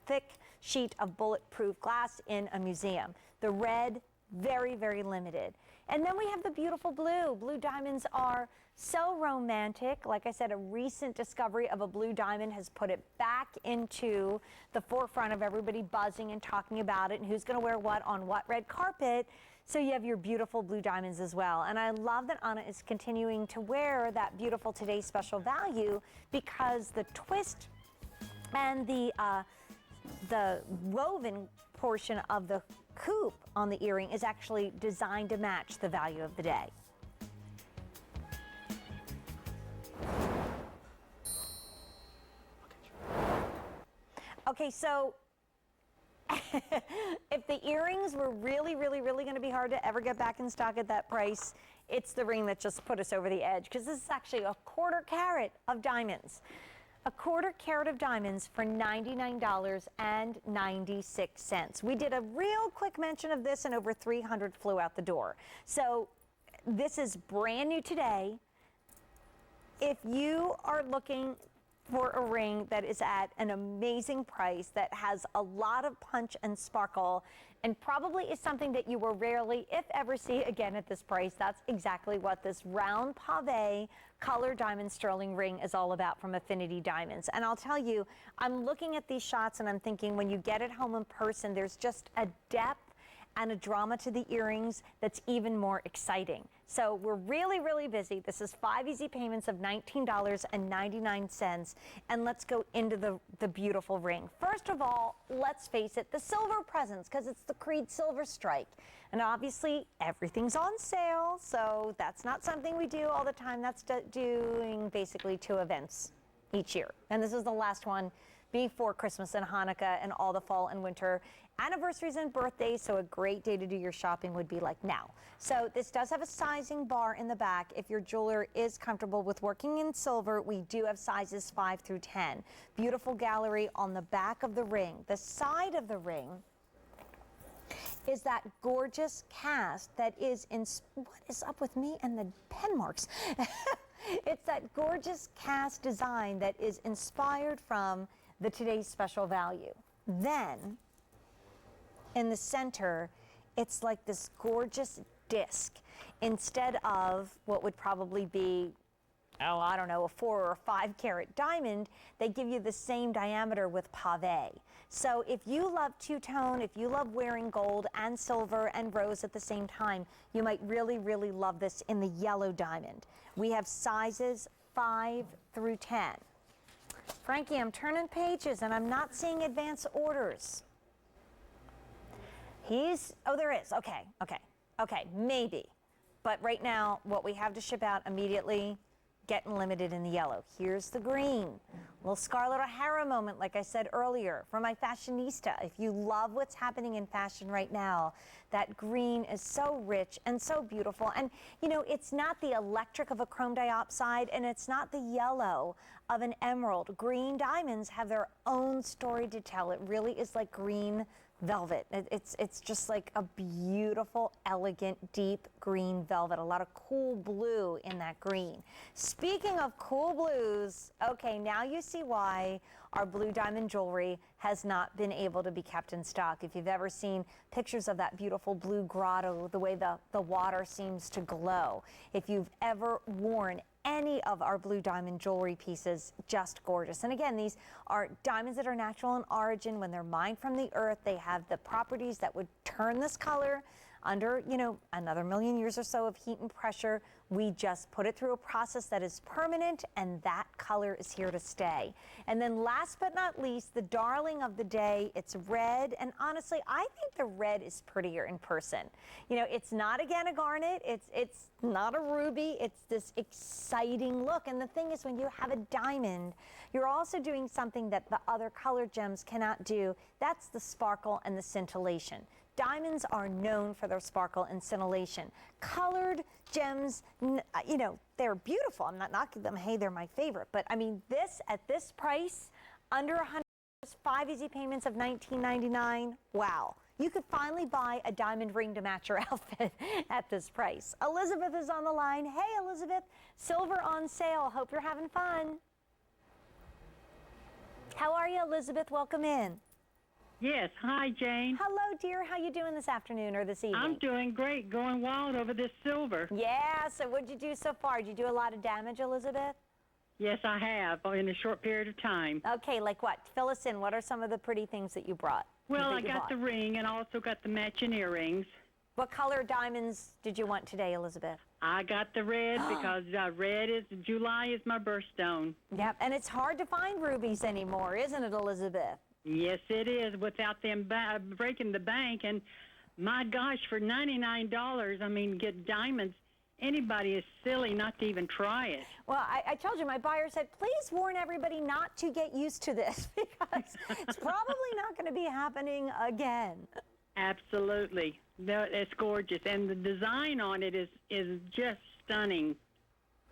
thick sheet of bulletproof glass in a museum. The red, very, very limited. And then we have the beautiful blue. Blue diamonds are so romantic. Like I said, a recent discovery of a blue diamond has put it back into the forefront of everybody buzzing and talking about it and who's going to wear what on what red carpet. So you have your beautiful blue diamonds as well. And I love that Ana is continuing to wear that beautiful Today's Special Value, because the twist and the woven portion of the coupe on the earring is actually designed to match the value of the day. Okay, so if the earrings were really going to be hard to ever get back in stock at that price, it's the ring that just put us over the edge, because this is actually a 1/4 carat of diamonds. A 1/4 carat of diamonds for $99.96. We did a real quick mention of this and over 300 flew out the door. So this is brand new today. If you are looking for a ring that is at an amazing price, that has a lot of punch and sparkle, and probably is something that you will rarely, if ever, see again at this price, that's exactly what this round pave color diamond sterling ring is all about from Affinity Diamonds. And I'll tell you, I'm looking at these shots and I'm thinking, when you get it home in person, there's just a depth and a drama to the earrings that's even more exciting. So we're really busy. This is 5 easy payments of $19.99. And let's go into the beautiful ring. First of all, let's face it, the silver presents, because it's the Creede Silver Strike. And obviously everything's on sale, so that's not something we do all the time. That's doing basically 2 events each year. And this is the last one before Christmas and Hanukkah and all the fall and winter anniversaries and birthdays, so a great day to do your shopping would be like now. So this does have a sizing bar in the back. If your jeweler is comfortable with working in silver, we do have sizes 5 through 10. Beautiful gallery on the back of the ring. The side of the ring is that gorgeous cast that is in, what is up with me and the pen marks? It's that gorgeous cast design that is inspired from the Today's Special Value. Then in the center, it's like this gorgeous disc. Instead of what would probably be, oh, I don't know, a 4 or 5 carat diamond, they give you the same diameter with pave. So if you love two-tone, if you love wearing gold and silver and rose at the same time, you might really love this in the yellow diamond. We have sizes 5 through 10. Frankie, I'm turning pages and I'm not seeing advance orders. Oh, there is. Okay, maybe. But right now, what we have to ship out immediately, getting limited in the yellow. Here's the green. Little Scarlett O'Hara moment, like I said earlier, for my fashionista. If you love what's happening in fashion right now, that green is so rich and so beautiful. And, you know, it's not the electric of a chrome diopside, and it's not the yellow of an emerald. Green diamonds have their own story to tell. It really is like green velvet. It's just like a beautiful, elegant, deep green velvet. A lot of cool blue in that green. Speaking of cool blues, okay, now you see see why our blue diamond jewelry has not been able to be kept in stock. If you've ever seen pictures of that beautiful blue grotto, the way the water seems to glow, if you've ever worn any of our blue diamond jewelry pieces, just gorgeous. And again, these are diamonds that are natural in origin. When they're mined from the earth, they have the properties that would turn this color under, you know, another million years or so of heat and pressure. We just put it through a process that is permanent, and that color is here to stay. And then last but not least, the darling of the day, it's red. And honestly, I think the red is prettier in person. You know, it's not, again, a garnet. It's not a ruby. It's this exciting look. And the thing is, when you have a diamond, you're also doing something that the other colored gems cannot do. That's the sparkle and the scintillation. Diamonds are known for their sparkle and scintillation. Colored gems, you know, they're beautiful. I'm not knocking them. Hey, they're my favorite. But I mean, this at this price, under $100, 5 easy payments of $19.99. Wow. You could finally buy a diamond ring to match your outfit at this price. Elizabeth is on the line. Hey, Elizabeth, silver on sale. Hope you're having fun. How are you, Elizabeth? Welcome in. Yes. Hi, Jane. Hello, dear. How you doing this afternoon or this evening? I'm doing great, going wild over this silver. Yeah, so what'd you do so far? Did you do a lot of damage, Elizabeth? Yes, I have, in a short period of time. Okay, like what? Fill us in. What are some of the pretty things that you brought? Well, I got the ring and also got the matching earrings. What color diamonds did you want today, Elizabeth? I got the red because July is my birthstone. Yep, and it's hard to find rubies anymore, isn't it, Elizabeth? Yes, it is, without them breaking the bank. And my gosh, for $99, I mean, get diamonds. Anybody is silly not to even try it. Well, I told you, my buyer said, please warn everybody not to get used to this because it's probably not going to be happening again. Absolutely. It's gorgeous. And the design on it is just stunning.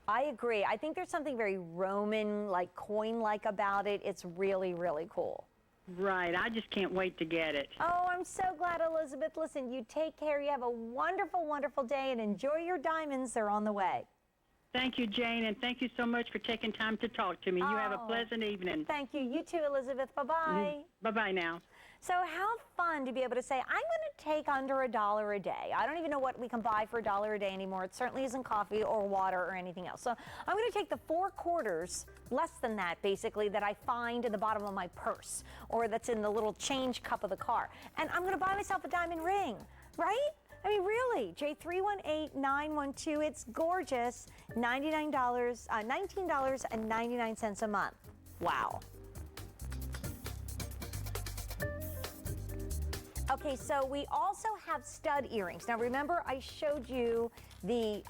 I agree. I think there's something very Roman, like coin-like about it. It's really, really cool. Right. I just can't wait to get it. Oh, I'm so glad, Elizabeth. Listen, you take care. You have a wonderful, wonderful day, and enjoy your diamonds. They're on the way. Thank you, Jane, and thank you so much for taking time to talk to me. You have a pleasant evening. Thank you. You too, Elizabeth. Bye-bye. Bye-bye now. So how fun to be able to say, I'm going to take under $1 a day. I don't even know what we can buy for $1 a day anymore. It certainly isn't coffee or water or anything else. So I'm going to take the 4 quarters, less than that basically, that I find in the bottom of my purse or that's in the little change cup of the car. And I'm going to buy myself a diamond ring, right? I mean, really, J318-912, it's gorgeous, $19.99 a month. Wow. Okay, so we also have stud earrings. Now remember, I showed you the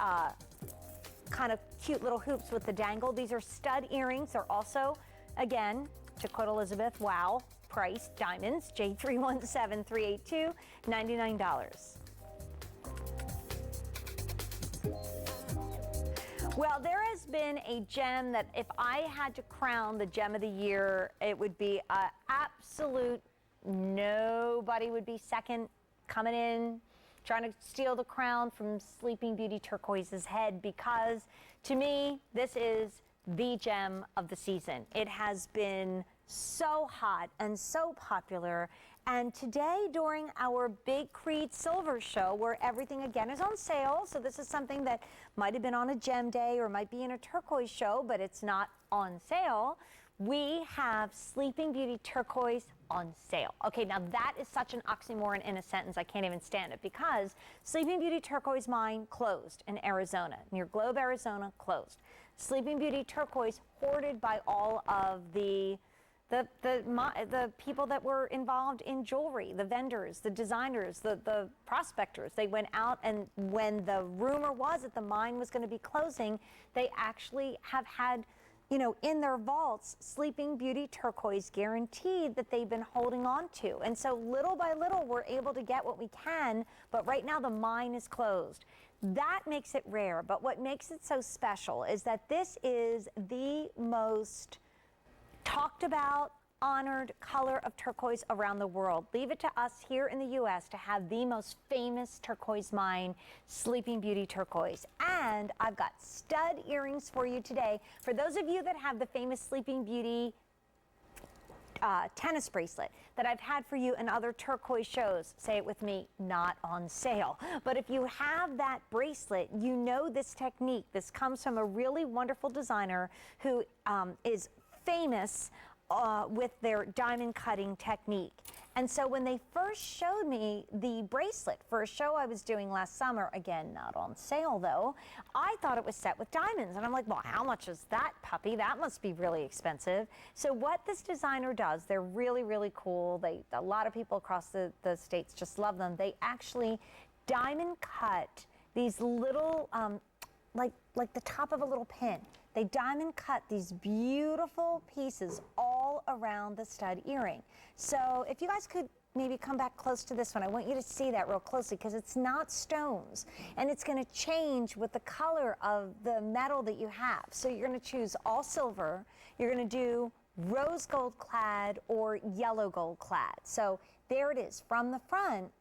kind of cute little hoops with the dangle. These are stud earrings. They're also, again, to quote Elizabeth, wow, price, diamonds, J317-382-99. Well, there has been a gem that if I had to crown the gem of the year, it would be absolute. Nobody would be second coming in, trying to steal the crown from Sleeping Beauty Turquoise's head, because to me, this is the gem of the season. It has been so hot and so popular. And today, during our big Creede Silver Show, where everything again is on sale, so this is something that might have been on a gem day or might be in a turquoise show, but it's not on sale, we have Sleeping Beauty Turquoise on sale. Okay, now that is such an oxymoron in a sentence, I can't even stand it, because Sleeping Beauty Turquoise mine closed in Arizona, near Globe, Arizona, closed. Sleeping Beauty Turquoise hoarded by all of the people that were involved in jewelry, the vendors, the designers, the prospectors. They went out, and when the rumor was that the mine was going to be closing, they actually have had, you know, in their vaults, Sleeping Beauty Turquoise guaranteed that they've been holding on to. And so little by little, we're able to get what we can, but right now the mine is closed. That makes it rare, but what makes it so special is that this is the most talked about, honored color of turquoise around the world. Leave it to us here in the U.S. to have the most famous turquoise mine, Sleeping Beauty Turquoise. And I've got stud earrings for you today. For those of you that have the famous Sleeping Beauty tennis bracelet that I've had for you in other turquoise shows. Say it with me, not on sale. But if you have that bracelet, you know this technique. This comes from a really wonderful designer who is famous with their diamond cutting technique. And so when they first showed me the bracelet for a show I was doing last summer, again, not on sale though, I thought it was set with diamonds. And I'm like, well, how much is that puppy? That must be really expensive. So what this designer does, they're really, really cool. A lot of people across the States just love them. They actually diamond cut these little, like the top of a little pin. They diamond cut these beautiful pieces all around the stud earring. So if you guys could maybe come back close to this one, I want you to see that real closely because it's not stones and it's going to change with the color of the metal that you have. So you're going to choose all silver, you're going to do rose gold clad or yellow gold clad. So there it is from the front.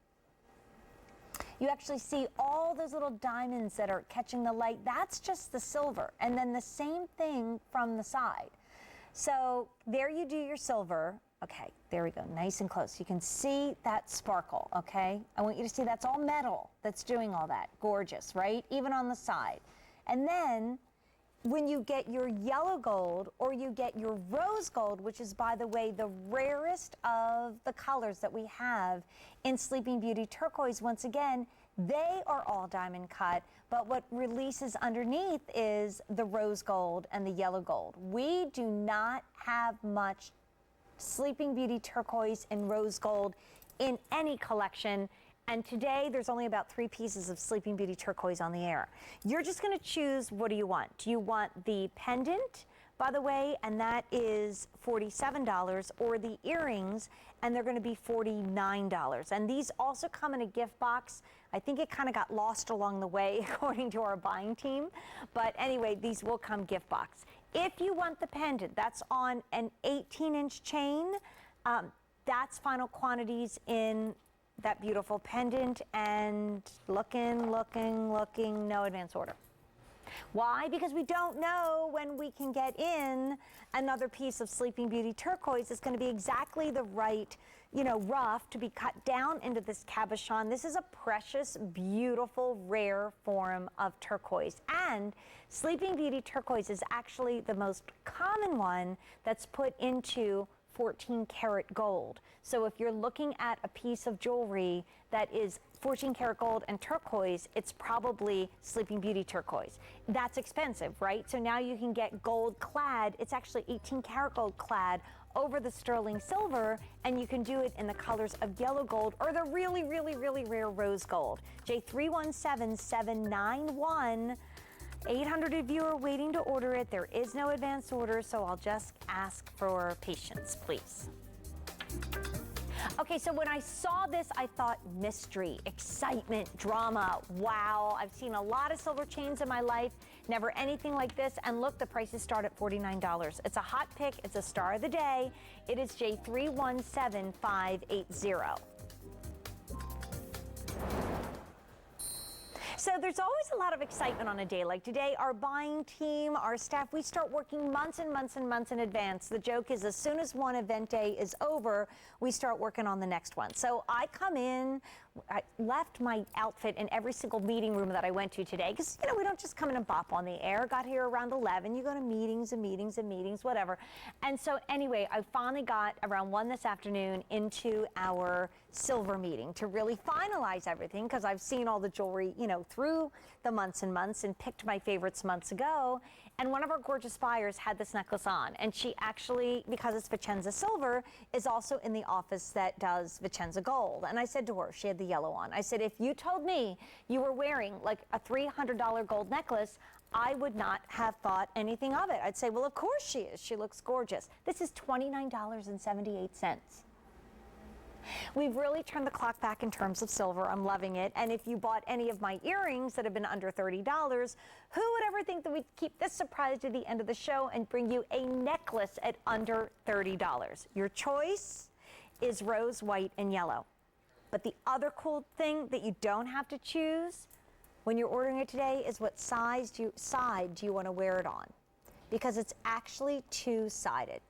You actually see all those little diamonds that are catching the light. That's just the silver. And then the same thing from the side. So there you do your silver. Okay, there we go, nice and close. You can see that sparkle, okay? I want you to see that's all metal that's doing all that. Gorgeous, right? Even on the side. And then when you get your yellow gold or you get your rose gold, which is, by the way, the rarest of the colors that we have in Sleeping Beauty turquoise, once again, they are all diamond cut, but what releases underneath is the rose gold and the yellow gold. We do not have much Sleeping Beauty turquoise and rose gold in any collection. And today, there's only about 3 pieces of Sleeping Beauty turquoise on the air. You're just going to choose, what do you want? Do you want the pendant, by the way, and that is $47, or the earrings, and they're going to be $49. And these also come in a gift box. I think it kind of got lost along the way, according to our buying team. But anyway, these will come gift box. If you want the pendant, that's on an 18-inch chain. That's final quantities in that beautiful pendant, and looking, no advance order. Why? Because we don't know when we can get in another piece of Sleeping Beauty turquoise. It's going to be exactly the right, rough to be cut down into this cabochon. This is a precious, beautiful, rare form of turquoise. And Sleeping Beauty turquoise is actually the most common one that's put into 14 karat gold. So if you're looking at a piece of jewelry that is 14 karat gold and turquoise, it's probably Sleeping Beauty turquoise. That's expensive, right? So now you can get gold clad. It's actually 18 karat gold clad over the sterling silver, and you can do it in the colors of yellow gold or the really, really, really rare rose gold. J317791. 800 of you are waiting to order it. There is no advance order, so I'll just ask for patience, please. Okay, so when I saw this, I thought mystery, excitement, drama. Wow, I've seen a lot of silver chains in my life, never anything like this. And look, the prices start at $49. It's a hot pick. It's a star of the day. It is J317580. So there's always a lot of excitement on a day like today. Our buying team, our staff, we start working months and months and months in advance. The joke is, as soon as one event day is over, we start working on the next one. So I come in, I left my outfit in every single meeting room that I went to today, because, we don't just come in and bop on the air. Got here around 11. You go to meetings and meetings and meetings, whatever. And so anyway, I finally got around 1 this afternoon into our silver meeting to really finalize everything, because I've seen all the jewelry, through the months and months and picked my favorites months ago. And one of our gorgeous buyers had this necklace on, and she actually, because it's Vicenza silver, is also in the office that does Vicenza gold. And I said to her, she had the yellow on, I said, if you told me you were wearing like a $300 gold necklace, I would not have thought anything of it. I'd say, well, of course she is. She looks gorgeous. This is $29.78. We've really turned the clock back in terms of silver. I'm loving it. And if you bought any of my earrings that have been under $30, who would ever think that we'd keep this surprise to the end of the show and bring you a necklace at under $30? Your choice is rose, white, and yellow. But the other cool thing that you don't have to choose when you're ordering it today is what side do you want to wear it on, because it's actually two-sided.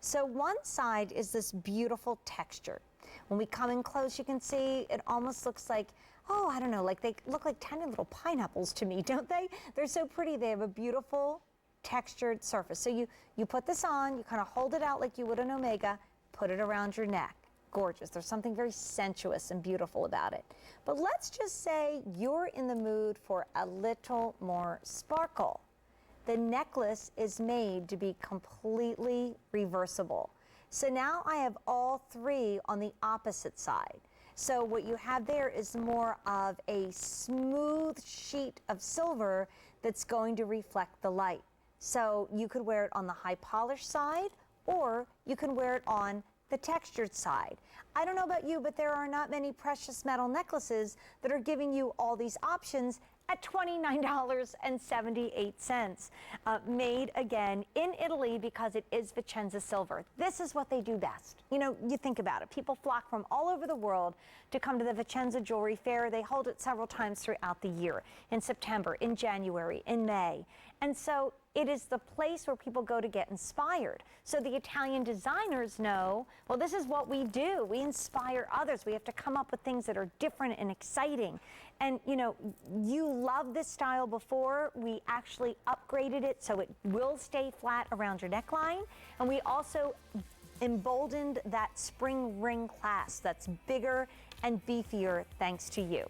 So one side is this beautiful texture. When we come in close, you can see it almost looks like, oh, I don't know, like they look like tiny little pineapples to me, don't they? They're so pretty. They have a beautiful textured surface. So you put this on, you kind of hold it out like you would an omega, put it around your neck. Gorgeous. There's something very sensuous and beautiful about it. But let's just say you're in the mood for a little more sparkle. The necklace is made to be completely reversible. So now I have all three on the opposite side. So what you have there is more of a smooth sheet of silver that's going to reflect the light. So you could wear it on the high polished side, or you can wear it on the textured side. I don't know about you, but there are not many precious metal necklaces that are giving you all these options at $29.78. Made again in Italy because it is Vicenza silver. This is what they do best. You know, you think about it. People flock from all over the world to come to the Vicenza Jewelry Fair. They hold it several times throughout the year, in September, in January, in May. And so it is the place where people go to get inspired. So the Italian designers know, well, this is what we do. We inspire others. We have to come up with things that are different and exciting. And you know, you loved this style before. We actually upgraded it so it will stay flat around your neckline. And we also emboldened that spring ring clasp that's bigger and beefier thanks to you.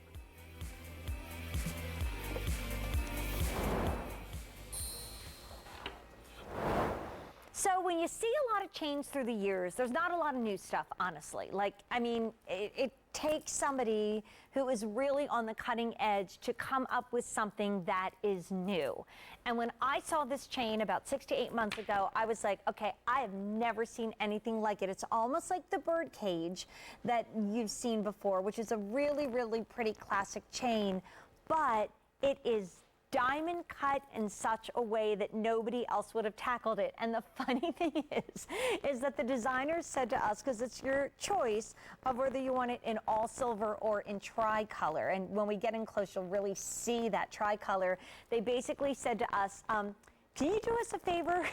So when you see a lot of change through the years, there's not a lot of new stuff, honestly. Like, I mean, it takes somebody who is really on the cutting edge to come up with something that is new. And when I saw this chain about 6 to 8 months ago, I was like, okay, I have never seen anything like it. It's almost like the bird cage that you've seen before, which is a really, really pretty classic chain, but it is diamond cut in such a way that nobody else would have tackled it. And the funny thing is that the designers said to us, because it's your choice of whether you want it in all silver or in tricolor. And when we get in close, you'll really see that tricolor. They basically said to us, can you do us a favor?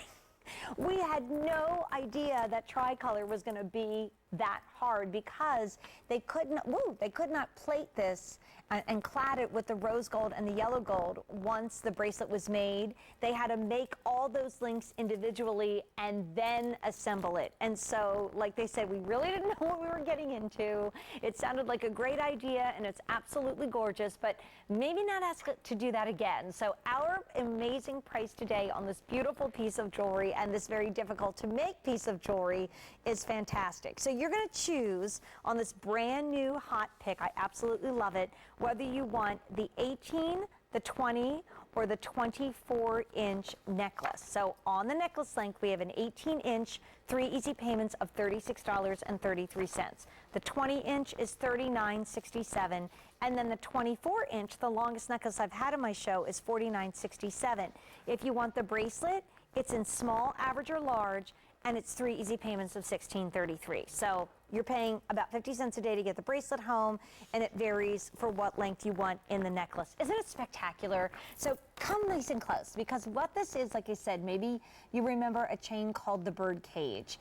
We had no idea that tricolor was going to be that hard because they could not plate this and clad it with the rose gold and the yellow gold once the bracelet was made. They had to make all those links individually and then assemble it. And so, like they said, we really didn't know what we were getting into. It sounded like a great idea and it's absolutely gorgeous, but maybe not ask it to do that again. So our amazing price today on this beautiful piece of jewelry and this very difficult to make piece of jewelry is fantastic. So you're going to choose on this brand new hot pick, I absolutely love it, whether you want the 18, the 20, or the 24-inch necklace. So on the necklace link, we have an 18-inch, 3 easy payments of $36.33. The 20-inch is $39.67, and then the 24-inch, the longest necklace I've had in my show, is $49.67. If you want the bracelet, it's in small, average, or large, and it's 3 easy payments of $16.33. So you're paying about 50 cents a day to get the bracelet home, and it varies for what length you want in the necklace. Isn't it spectacular? So come nice and close, because what this is, like I said, maybe you remember a chain called the bird cage.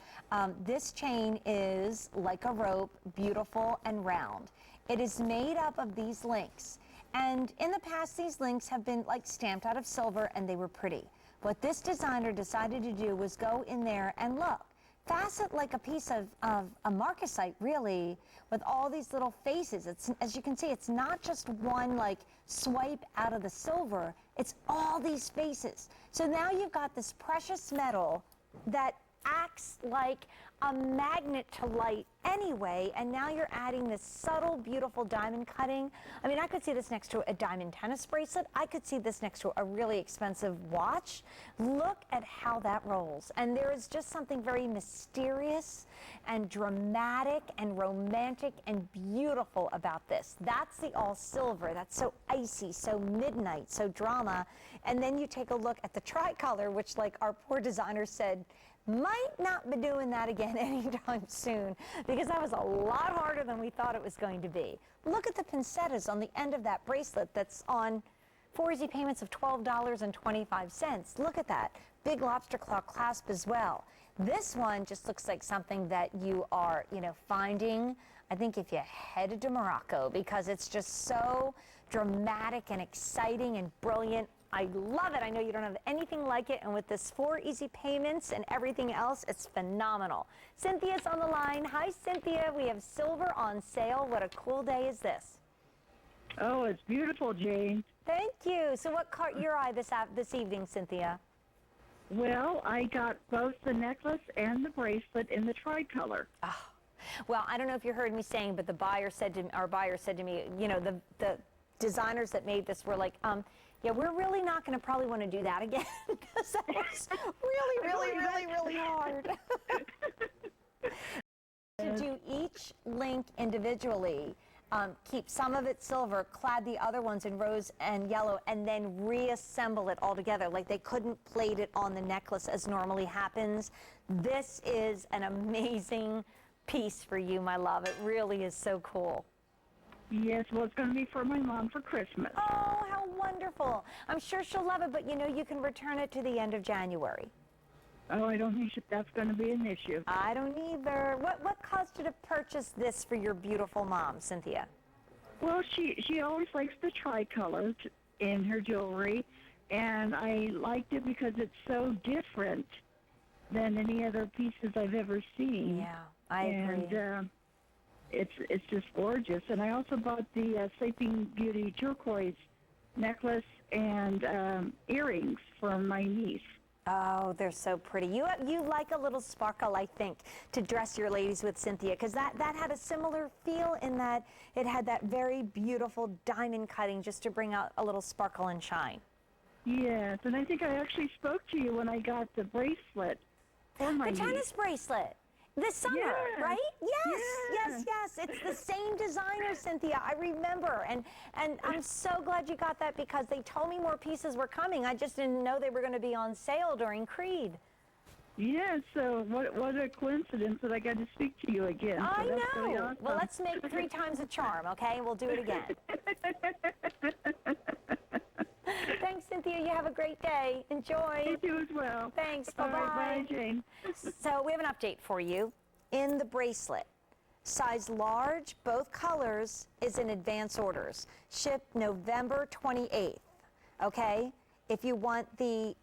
This chain is like a rope, beautiful and round. It is made up of these links. And in the past, these links have been like stamped out of silver, and they were pretty. What this designer decided to do was go in there and look, facet like a piece of a marcasite, really, with all these little faces. It's, as you can see, it's not just one like swipe out of the silver, it's all these faces. So now you've got this precious metal that acts like a magnet to light anyway, and now you're adding this subtle, beautiful diamond cutting. I mean, I could see this next to a diamond tennis bracelet. I could see this next to a really expensive watch. Look at how that rolls. And there is just something very mysterious and dramatic and romantic and beautiful about this. That's the all silver. That's so icy, so midnight, so drama. And then you take a look at the tricolor, which, like our poor designer said, might not be doing that again anytime soon, because that was a lot harder than we thought it was going to be. Look at the pinsettas on the end of that bracelet that's on 4 easy payments of $12.25. Look at that. Big lobster claw clasp as well. This one just looks like something that you are, finding, I think, if you headed to Morocco, because it's just so dramatic and exciting and brilliant. I love it. I know you don't have anything like it, and with this 4 easy payments and everything else, it's phenomenal. Cynthia's on the line. Hi, Cynthia. We have silver on sale. What a cool day is this? Oh, it's beautiful, Jane. Thank you. So what caught your eye this evening, Cynthia? Well, I got both the necklace and the bracelet in the tricolor. Oh, well, I don't know if you heard me saying, but our buyer said to me, the designers that made this were like, yeah, we're really not going to probably want to do that again, because that was really hard. To do each link individually, keep some of it silver, clad the other ones in rose and yellow, and then reassemble it all together. Like, they couldn't plate it on the necklace as normally happens. This is an amazing piece for you, my love. It really is so cool. Yes, well, it's going to be for my mom for Christmas. Oh, how wonderful. I'm sure she'll love it, but you can return it to the end of January. Oh, I don't think that's going to be an issue. I don't either. What caused you to purchase this for your beautiful mom, Cynthia? Well, she always likes the tricolor in her jewelry, and I liked it because it's so different than any other pieces I've ever seen. Yeah, I agree. And it's just gorgeous. And I also bought the Sleeping Beauty turquoise necklace and earrings for my niece. Oh, they're so pretty. You like a little sparkle, I think, to dress your ladies with, Cynthia, because that had a similar feel in that it had that very beautiful diamond cutting just to bring out a little sparkle and shine. Yes, and I think I actually spoke to you when I got the bracelet for my niece. The tennis bracelet. This summer, Yes. right? Yes. It's the same designer, Cynthia. I remember. And I'm so glad you got that, because they told me more pieces were coming. I just didn't know they were going to be on sale during Creede. Yeah, so what a coincidence that I got to speak to you again. I So know. that's really awesome. Well, let's make 3 times a charm, okay? We'll do it again. Thanks, Cynthia. You have a great day. Enjoy. You as well. Thanks. All Bye-bye. right, bye, Jane. So we have an update for you. In the bracelet, size large, both colors, is in advance orders. Shipped November 28th, okay? If you want the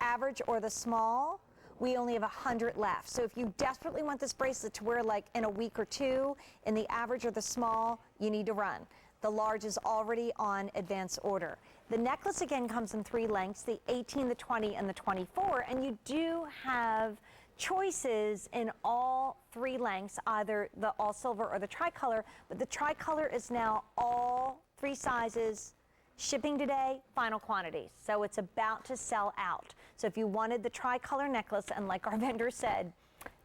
average or the small, we only have 100 left. So if you desperately want this bracelet to wear like in a week or 2, in the average or the small, you need to run. The large is already on advance order. The necklace again comes in 3 lengths, the 18, the 20, and the 24, and you do have choices in all 3 lengths, either the all silver or the tricolor, but the tricolor is now all 3 sizes, shipping today, final quantities. So it's about to sell out. So if you wanted the tricolor necklace, and like our vendor said,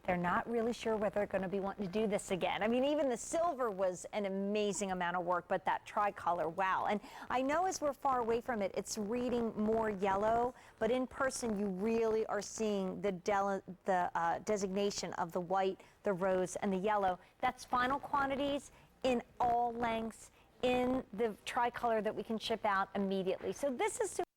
they're not really sure whether they're going to be wanting to do this again. I mean, even the silver was an amazing amount of work, but that tricolor, wow. And I know as we're far away from it, it's reading more yellow, but in person, you really are seeing the designation of the white, the rose, and the yellow. That's final quantities in all lengths in the tricolor that we can ship out immediately. So this is super